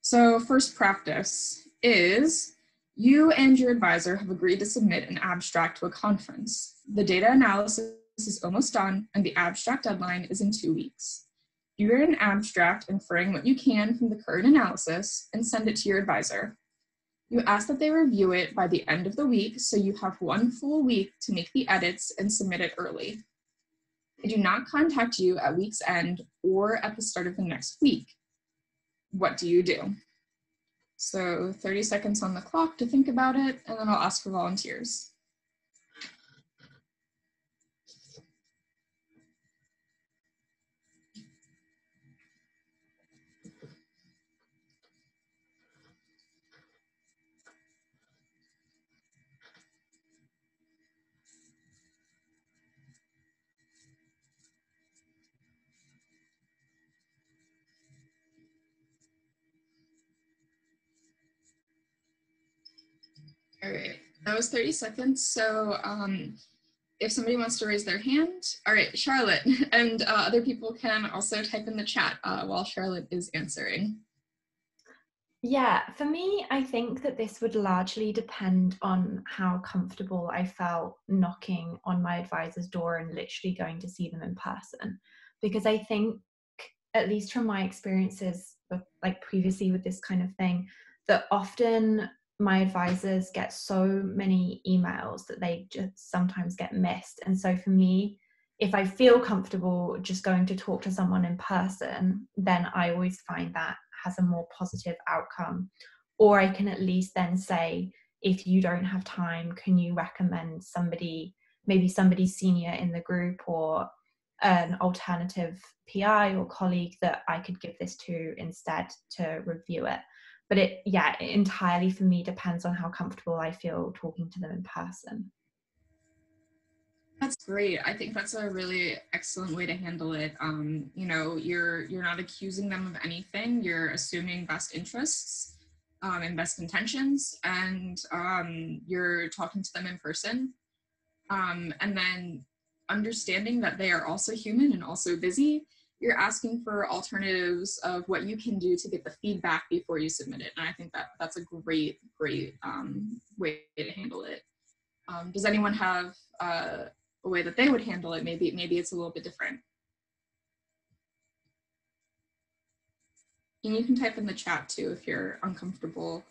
So first practice is, you and your advisor have agreed to submit an abstract to a conference. The data analysis is almost done, and the abstract deadline is in 2 weeks. You write an abstract inferring what you can from the current analysis and send it to your advisor. You ask that they review it by the end of the week, so you have 1 full week to make the edits and submit it early. They do not contact you at week's end or at the start of the next week. What do you do? So 30 seconds on the clock to think about it, and then I'll ask for volunteers. All right, that was 30 seconds. So if somebody wants to raise their hand, all right, Charlotte, and other people can also type in the chat while Charlotte is answering. Yeah, for me, I think that this would largely depend on how comfortable I felt knocking on my advisor's door and literally going to see them in person. Because I think, at least from my experiences like previously with this kind of thing, that often my advisors get so many emails that they just sometimes get missed. And so for me, if I feel comfortable just going to talk to someone in person, then I always find that has a more positive outcome. Or I can at least then say, if you don't have time, can you recommend somebody, maybe somebody senior in the group or an alternative PI or colleague that I could give this to instead to review it. But it entirely for me depends on how comfortable I feel talking to them in person. That's great. I think that's a really excellent way to handle it. You know, you're not accusing them of anything. You're assuming best interests and best intentions, and you're talking to them in person. And then understanding that they are also human and also busy. You're asking for alternatives of what you can do to get the feedback before you submit it. And I think that that's a great way to handle it. Does anyone have a way that they would handle it? Maybe it's a little bit different. And you can type in the chat too if you're uncomfortable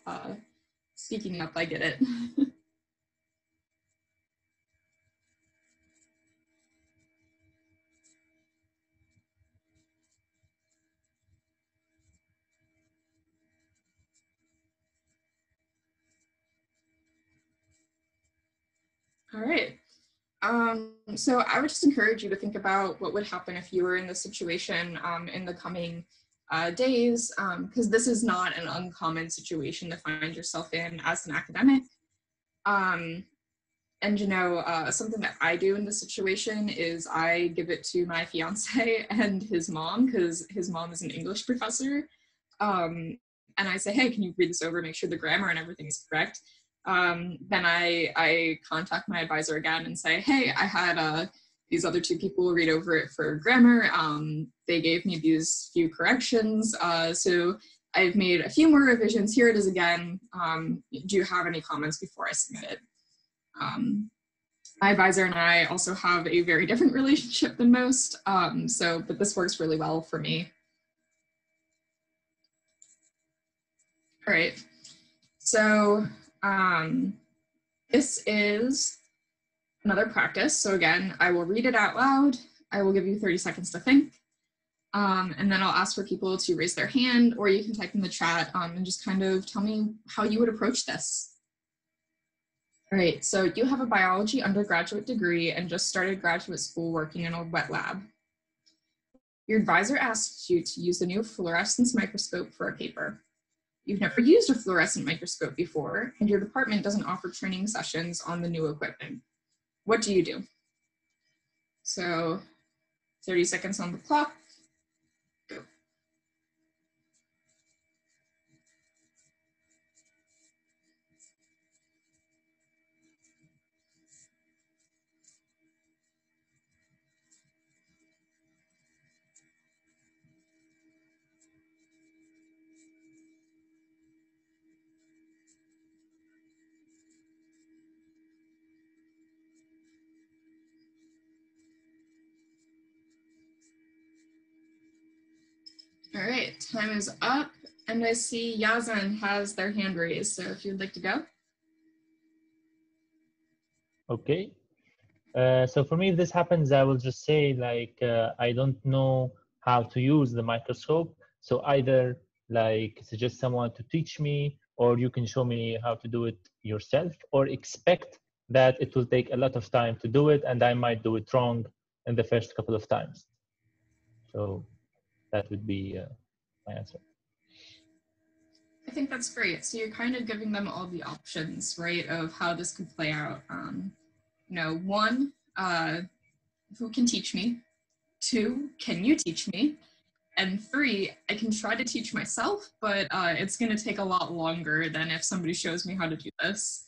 speaking up. I get it. All right. So I would just encourage you to think about what would happen if you were in this situation in the coming days, because this is not an uncommon situation to find yourself in as an academic. And you know, something that I do in this situation is I give it to my fiance and his mom, because his mom is an English professor. And I say, hey, can you read this over, make sure the grammar and everything is correct? Then I contact my advisor again and say, hey, I had these other 2 people read over it for grammar. They gave me these few corrections. So I've made a few more revisions. Here it is again. Do you have any comments before I submit it? My advisor and I also have a very different relationship than most. But this works really well for me. All right. So this is another practice. So again, I will read it out loud. I will give you 30 seconds to think. And then I'll ask for people to raise their hand, or you can type in the chat and just kind of tell me how you would approach this. All right, so you have a biology undergraduate degree and just started graduate school working in a wet lab. Your advisor asks you to use the new fluorescence microscope for a paper. You've never used a fluorescent microscope before, and your department doesn't offer training sessions on the new equipment. What do you do? So 30 seconds on the clock. Go. All right, time is up. And I see Yazan has their hand raised, so if you'd like to go. Okay. So for me, if this happens, I will just say like, I don't know how to use the microscope. So either like suggest someone to teach me, or you can show me how to do it yourself, or expect that it will take a lot of time to do it and I might do it wrong in the first couple of times. So that would be my answer. I think that's great. So you're kind of giving them all the options, right, of how this could play out. You know, one, who can teach me? Two, can you teach me? And three, I can try to teach myself, but it's going to take a lot longer than if somebody shows me how to do this.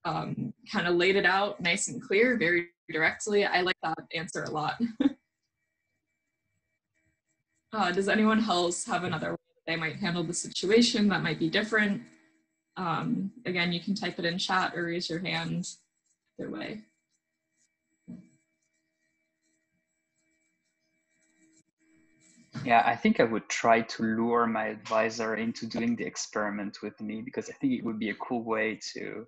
Kind of laid it out nice and clear, very directly. I like that answer a lot. Does anyone else have another way that they might handle the situation that might be different? Again, you can type it in chat or raise your hand either way. Yeah, I think I would try to lure my advisor into doing the experiment with me, because I think it would be a cool way to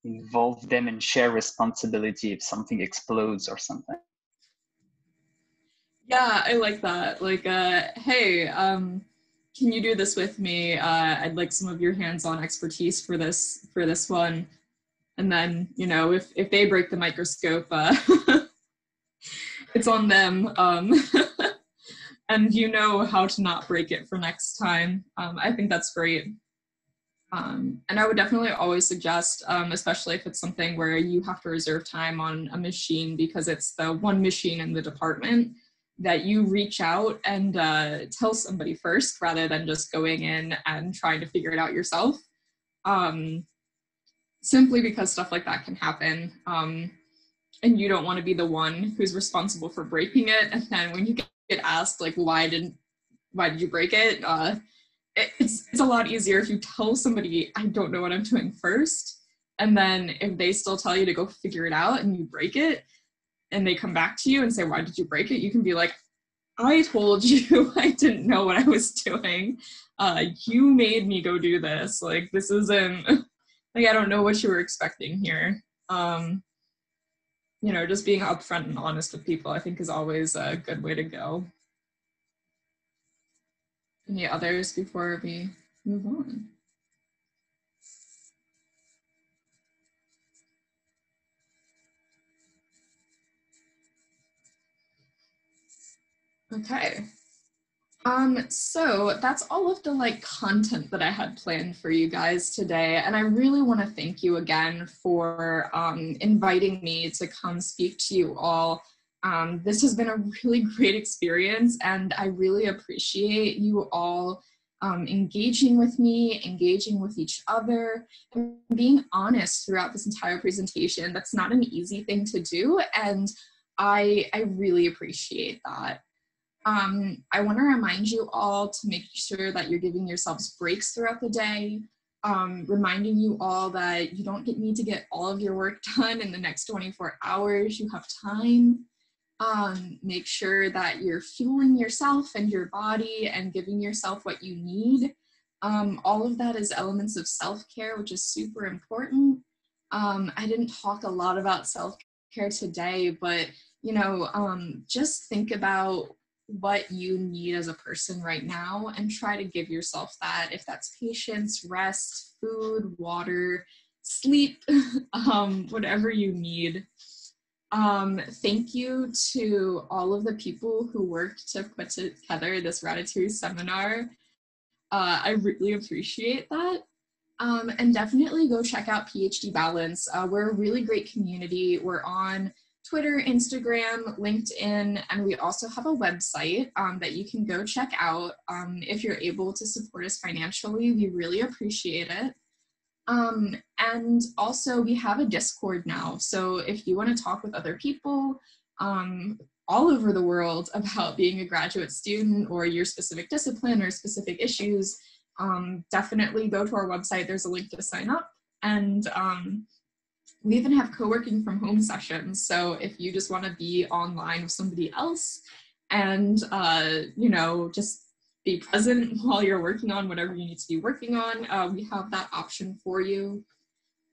involve them and share responsibility if something explodes or something. Yeah, I like that. Like, hey, can you do this with me? I'd like some of your hands-on expertise for this one. And then, you know, if they break the microscope, it's on them. And you know how to not break it for next time. I think that's great. And I would definitely always suggest, especially if it's something where you have to reserve time on a machine because it's the one machine in the department, that you reach out and tell somebody first rather than just going in and trying to figure it out yourself. Simply because stuff like that can happen. And you don't want to be the one who's responsible for breaking it. And then when you get asked, like, why did you break it? It's a lot easier if you tell somebody, I don't know what I'm doing first. And then if they still tell you to go figure it out and you break it, and they come back to you and say, why did you break it? You can be like, I told you I didn't know what I was doing. You made me go do this. Like, this isn't, like, I don't know what you were expecting here. You know, just being upfront and honest with people, I think, is always a good way to go. Any others before we move on? Okay. So that's all of the content that I had planned for you guys today. And I really want to thank you again for inviting me to come speak to you all. This has been a really great experience, and I really appreciate you all engaging with me, engaging with each other, and being honest throughout this entire presentation. That's not an easy thing to do, and I really appreciate that. I want to remind you all to make sure that you're giving yourselves breaks throughout the day, reminding you all that you don't need to get all of your work done in the next 24 hours. You have time. Make sure that you're fueling yourself and your body and giving yourself what you need. All of that is elements of self-care, which is super important. I didn't talk a lot about self-care today, but just think about what you need as a person right now and try to give yourself that, if that's patience, rest, food, water, sleep, whatever you need. Thank you to all of the people who worked to put together this Ratatouille seminar. I really appreciate that. And definitely go check out PhD Balance. We're a really great community. We're on Twitter, Instagram, LinkedIn, and we also have a website that you can go check out. If you're able to support us financially, we really appreciate it. And also we have a Discord now. So if you want to talk with other people all over the world about being a graduate student or your specific discipline or specific issues, definitely go to our website. There's a link to sign up. And we even have co-working from home sessions. So if you just want to be online with somebody else and, just be present while you're working on whatever you need to be working on, we have that option for you.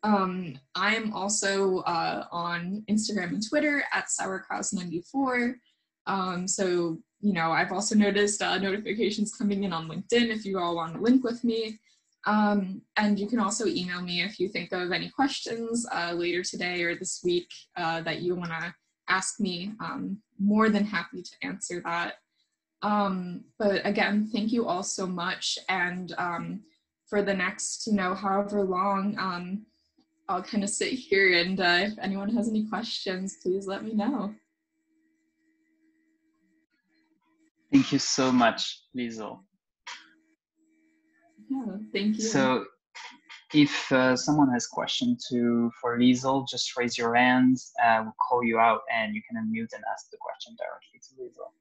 I am also on Instagram and Twitter at sourkrause94. So, you know, I've also noticed notifications coming in on LinkedIn if you all want to link with me. And you can also email me if you think of any questions later today or this week that you want to ask me. More than happy to answer that. But again, thank you all so much. And for the next, you know, however long, I'll kind of sit here, and if anyone has any questions, please let me know. Thank you so much, Liesl. Yeah, thank you. So if someone has a question for Liesl, just raise your hand, we'll call you out and you can unmute and ask the question directly to Liesl.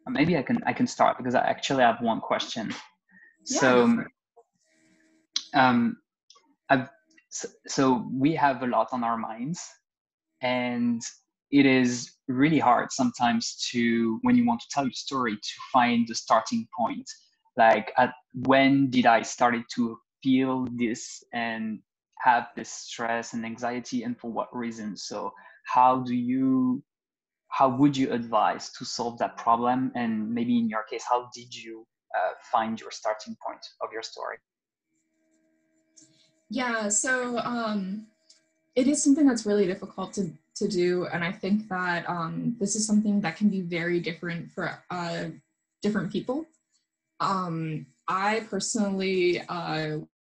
Maybe I can start because I actually have one question. Yeah, so we have a lot on our minds, and it is really hard sometimes when you want to tell your story, to find the starting point. Like, when did I started to feel this and have this stress and anxiety, and for what reason? So how would you advise to solve that problem? And maybe in your case, how did you find your starting point of your story? Yeah, so it is something that's really difficult to do. And I think that this is something that can be very different for different people. I personally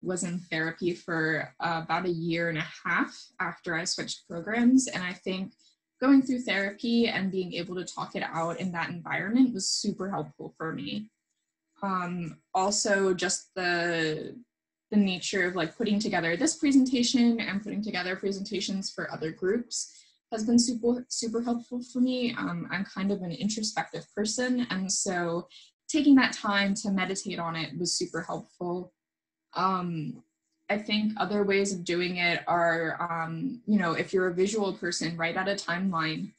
was in therapy for about 1.5 years after I switched programs. And I think going through therapy and being able to talk it out in that environment was super helpful for me. Also, just the nature of like putting together this presentation and putting together presentations for other groups has been super helpful for me. I'm kind of an introspective person, and so taking that time to meditate on it was super helpful. I think other ways of doing it are, you know, if you're a visual person, write out a timeline.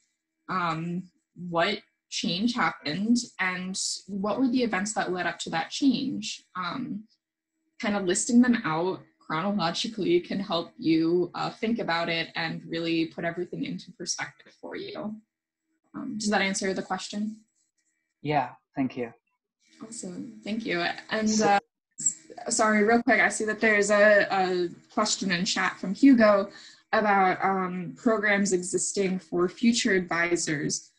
What change happened and what were the events that led up to that change? Kind of listing them out chronologically can help you think about it and really put everything into perspective for you. Does that answer the question? Yeah, thank you. Awesome, thank you. And sorry, real quick, I see that there's a question in chat from Hugo about programs existing for future advisors.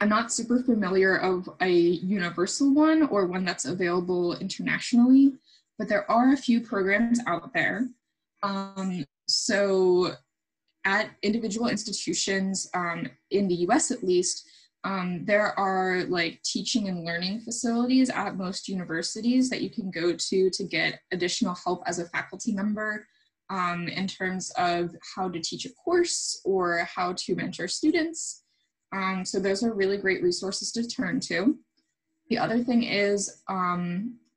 I'm not super familiar of a universal one or one that's available internationally, but there are a few programs out there. So at individual institutions, in the US at least, there are like teaching and learning facilities at most universities that you can go to get additional help as a faculty member in terms of how to teach a course or how to mentor students. So those are really great resources to turn to. The other thing is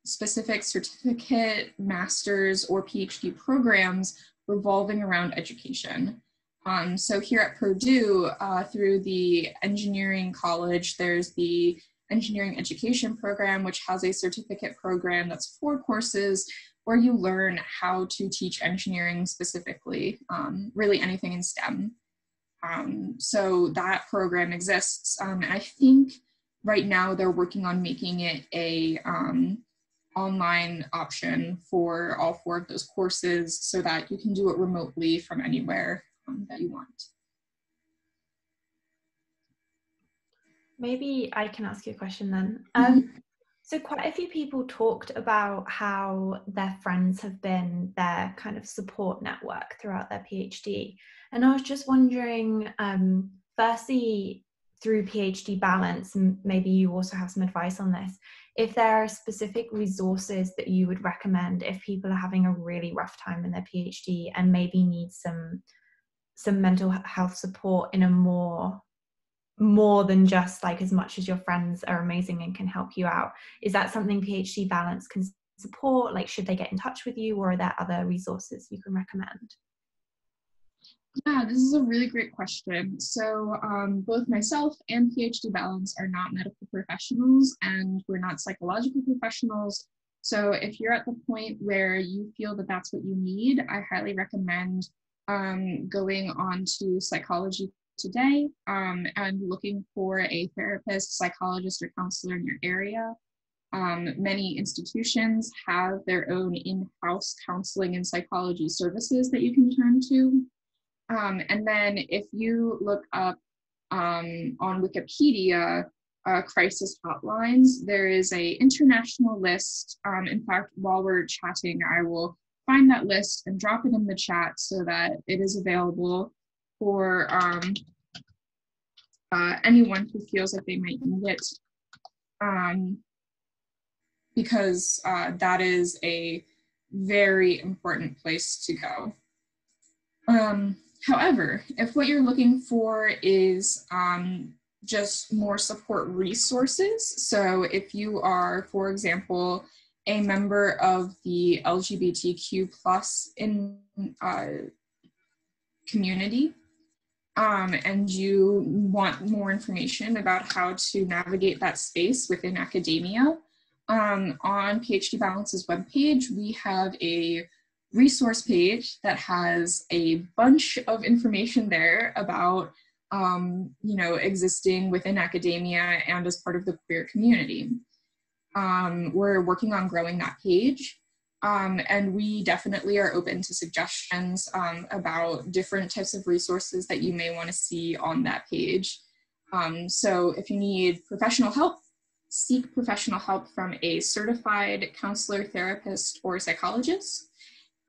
specific certificate, master's, or PhD programs revolving around education. So here at Purdue, through the engineering college, there's the engineering education program, which has a certificate program that's 4 courses where you learn how to teach engineering specifically, really anything in STEM. So that program exists. And I think right now they're working on making it a online option for all 4 of those courses so that you can do it remotely from anywhere that you want. Maybe I can ask you a question then. So quite a few people talked about how their friends have been their kind of support network throughout their PhD. And I was just wondering, firstly, through PhD Balance, and maybe you also have some advice on this, if there are specific resources that you would recommend if people are having a really rough time in their PhD and maybe need some mental health support in a more than just like as much as your friends are amazing and can help you out. Is that something PhD Balance can support? Like, should they get in touch with you, or are there other resources you can recommend? Yeah, this is a really great question. So both myself and PhD Balance are not medical professionals, and we're not psychological professionals. So if you're at the point where you feel that that's what you need, I highly recommend going on to Psychology Today and looking for a therapist, psychologist, or counselor in your area. Many institutions have their own in-house counseling and psychology services that you can turn to. And then if you look up on Wikipedia, crisis hotlines, there is a international list. In fact, while we're chatting, I will find that list and drop it in the chat so that it is available for anyone who feels like they might need it. Because that is a very important place to go. However, if what you're looking for is just more support resources, so if you are, for example, a member of the LGBTQ+ community, and you want more information about how to navigate that space within academia, on PhD Balance's webpage, we have a resource page that has a bunch of information there about existing within academia and as part of the queer community. We're working on growing that page, and we definitely are open to suggestions about different types of resources that you may want to see on that page. So if you need professional help, seek professional help from a certified counselor, therapist, or psychologist.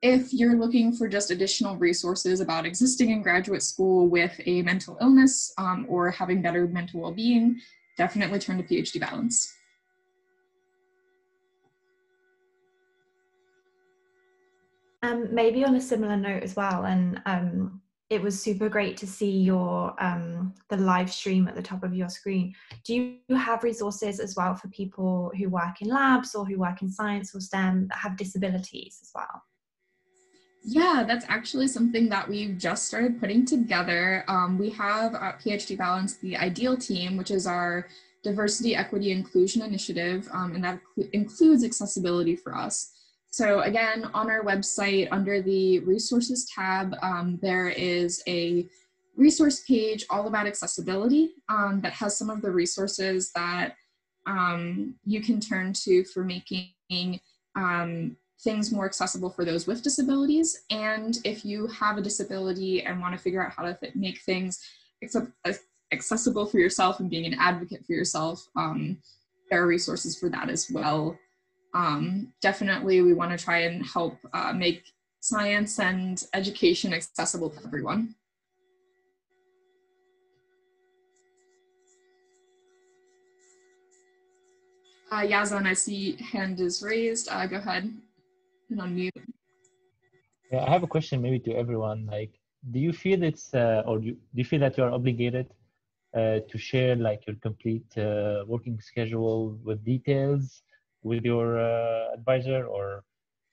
If you're looking for just additional resources about existing in graduate school with a mental illness or having better mental well-being, definitely turn to PhD Balance. Maybe on a similar note as well, and it was super great to see your the live stream at the top of your screen. Do you have resources as well for people who work in labs or who work in science or STEM that have disabilities as well? Yeah, that's actually something that we've just started putting together. We have at PhD Balance the Ideal Team, which is our diversity, equity, inclusion initiative, and that includes accessibility for us. So again, on our website, under the resources tab, there is a resource page all about accessibility that has some of the resources that you can turn to for making things more accessible for those with disabilities. And if you have a disability and want to figure out how to make things accessible for yourself and being an advocate for yourself, there are resources for that as well. Definitely, we want to try and help make science and education accessible to everyone. Yazan, I see hand is raised. Go ahead and unmute. Yeah, I have a question maybe to everyone. Like, do you feel it's, or do you feel that you are obligated to share like your complete working schedule with details with your advisor, or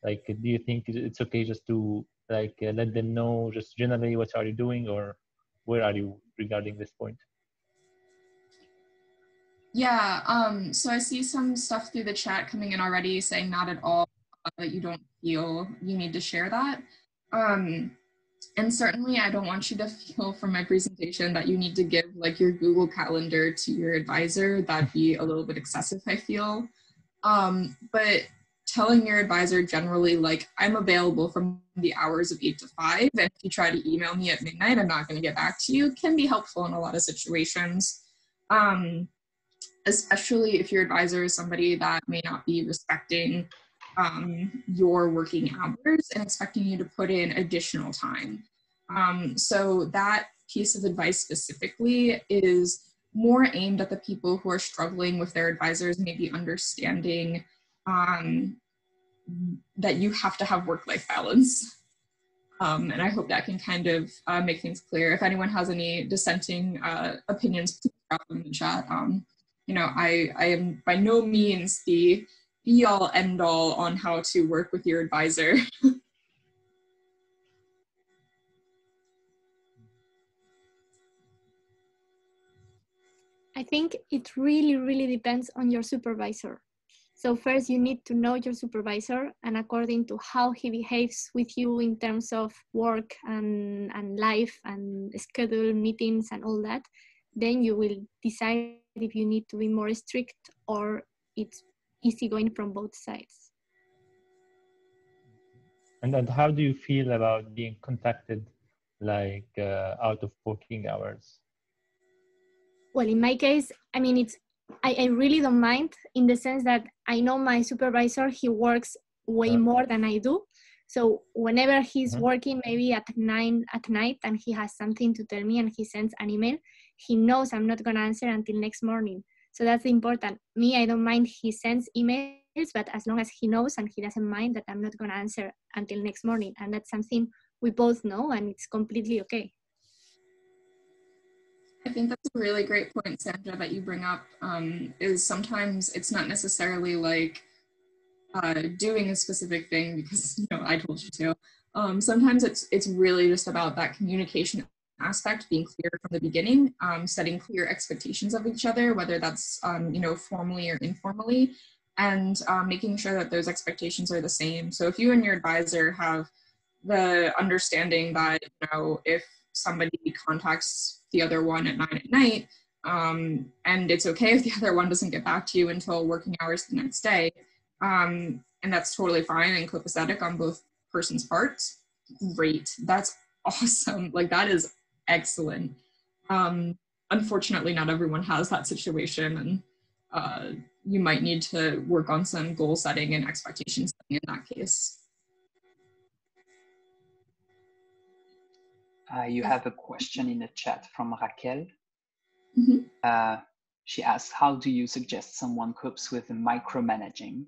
like, do you think it's okay just to like let them know just generally what are you doing, or where are you regarding this point? Yeah, so I see some stuff through the chat coming in already saying not at all, that you don't feel you need to share that. And certainly I don't want you to feel from my presentation that you need to give like your Google Calendar to your advisor. That'd be a little bit excessive, I feel. But telling your advisor generally like, I'm available from the hours of 8 to 5, and if you try to email me at midnight, I'm not gonna get back to you, can be helpful in a lot of situations. Especially if your advisor is somebody that may not be respecting your working hours and expecting you to put in additional time. So that piece of advice specifically is more aimed at the people who are struggling with their advisors, maybe understanding that you have to have work-life balance. And I hope that can kind of make things clear. If anyone has any dissenting opinions, please drop them in the chat. You know, I am by no means the be-all, end-all on how to work with your advisor. think it really, really depends on your supervisor. So first you need to know your supervisor, and according to how he behaves with you in terms of work and life and schedule meetings and all that, then you will decide if you need to be more strict or it's easygoing from both sides. And how do you feel about being contacted like out of working hours? Well, in my case, I mean, I really don't mind, in the sense that I know my supervisor, he works way more than I do. So whenever he's working, maybe at 9 at night, and he has something to tell me and he sends an email, he knows I'm not gonna answer until next morning. So that's important. Me, I don't mind he sends emails, but as long as he knows and he doesn't mind that I'm not gonna answer until next morning. And that's something we both know, and it's completely okay. I think that's a really great point, Sandra, that you bring up, is sometimes it's not necessarily like doing a specific thing because, you know, I told you to. Sometimes it's really just about that communication aspect, being clear from the beginning, setting clear expectations of each other, whether that's, you know, formally or informally, and making sure that those expectations are the same. So if you and your advisor have the understanding that, you know, if somebody contacts the other one at 9 at night, and it's okay if the other one doesn't get back to you until working hours the next day, and that's totally fine and copacetic on both persons' parts, great, that's awesome, like that is excellent. Unfortunately, not everyone has that situation, and you might need to work on some goal setting and expectation setting in that case. You have a question in the chat from Raquel. Mm-hmm. She asks, how do you suggest someone copes with micromanaging?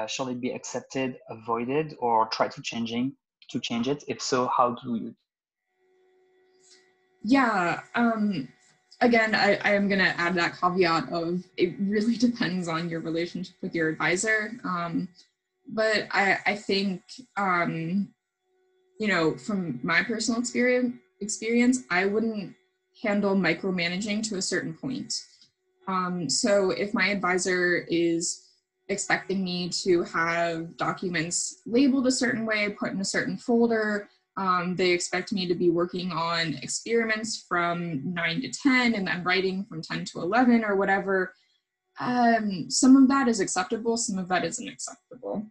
Shall it be accepted, avoided, or try to change it? If so, how do you? Yeah, again, I am gonna add that caveat of it really depends on your relationship with your advisor. But I think, you know, from my personal experience, I wouldn't handle micromanaging to a certain point. So if my advisor is expecting me to have documents labeled a certain way, put in a certain folder, they expect me to be working on experiments from 9 to 10 and then writing from 10 to 11 or whatever, some of that is acceptable, some of that isn't acceptable.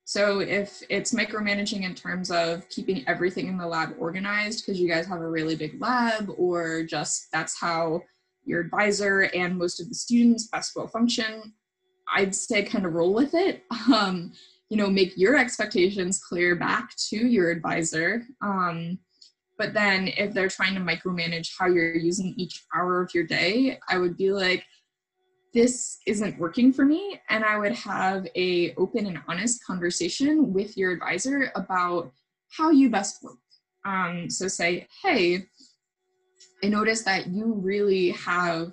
So if it's micromanaging in terms of keeping everything in the lab organized because you guys have a really big lab, or just that's how your advisor and most of the students best will function, I'd say kind of roll with it. You know, make your expectations clear back to your advisor. But then if they're trying to micromanage how you're using each hour of your day, I would be like, this isn't working for me. And I would have a open and honest conversation with your advisor about how you best work. So say, hey, I noticed that you really have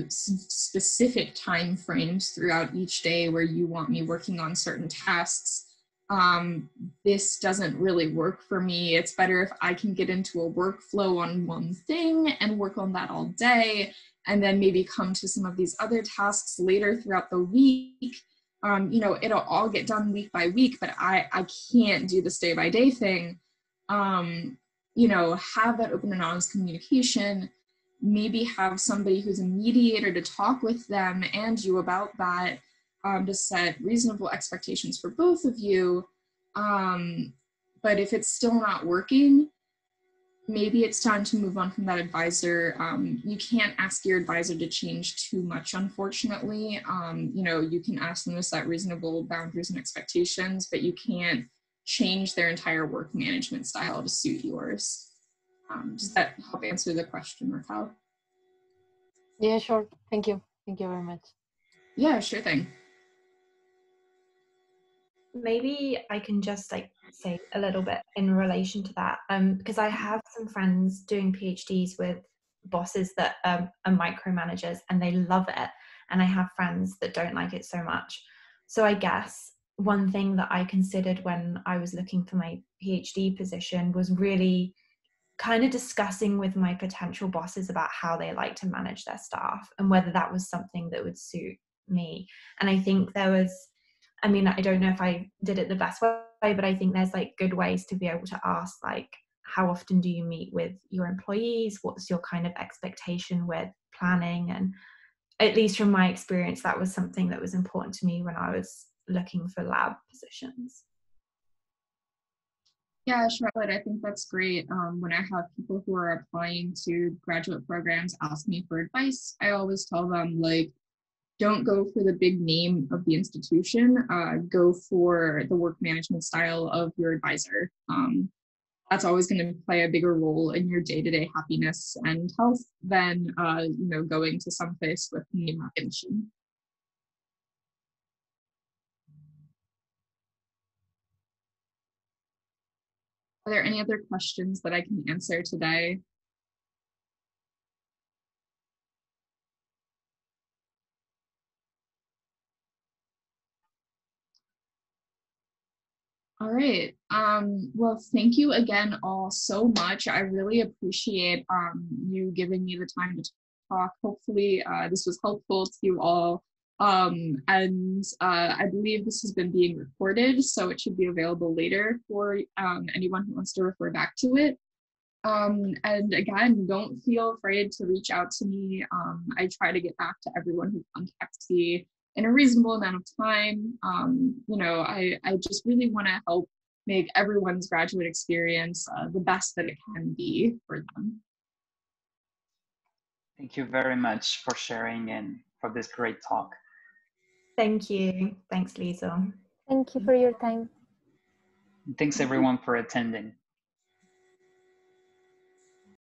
specific time frames throughout each day where you want me working on certain tasks. This doesn't really work for me. It's better if I can get into a workflow on one thing and work on that all day, and then maybe come to some of these other tasks later throughout the week. You know, it'll all get done week by week, but I can't do this day by day thing. You know, have that open and honest communication, maybe have somebody who's a mediator to talk with them and you about that, to set reasonable expectations for both of you. But if it's still not working, maybe it's time to move on from that advisor. You can't ask your advisor to change too much, unfortunately. You know, you can ask them to set reasonable boundaries and expectations, but you can't change their entire work management style to suit yours. Does that help answer the question, Raquel? Yeah, sure. Thank you. Thank you very much. Yeah, sure thing. Maybe I can just like say a little bit in relation to that, because I have some friends doing PhDs with bosses that are micromanagers and they love it, and I have friends that don't like it so much. So I guess one thing that I considered when I was looking for my PhD position was really kind of discussing with my potential bosses about how they like to manage their staff and whether that was something that would suit me. And I think there was, I mean, I don't know if I did it the best way, but I think there's like good ways to be able to ask, like, how often do you meet with your employees? What's your kind of expectation with planning? And at least from my experience, that was something that was important to me when I was looking for lab positions. Yeah, Charlotte, I think that's great. When I have people who are applying to graduate programs ask me for advice, I always tell them, like, don't go for the big name of the institution, go for the work management style of your advisor. That's always going to play a bigger role in your day-to-day happiness and health than going to some place with name recognition. Are there any other questions that I can answer today? All right. Well, thank you again all so much. I really appreciate you giving me the time to talk. Hopefully this was helpful to you all. And I believe this has been being recorded, so it should be available later for anyone who wants to refer back to it. And again, don't feel afraid to reach out to me. I try to get back to everyone who contacts me in a reasonable amount of time. I just really want to help make everyone's graduate experience the best that it can be for them. Thank you very much for sharing and for this great talk. Thank you. Thanks, Liesl. Thank you for your time. Thanks everyone for attending.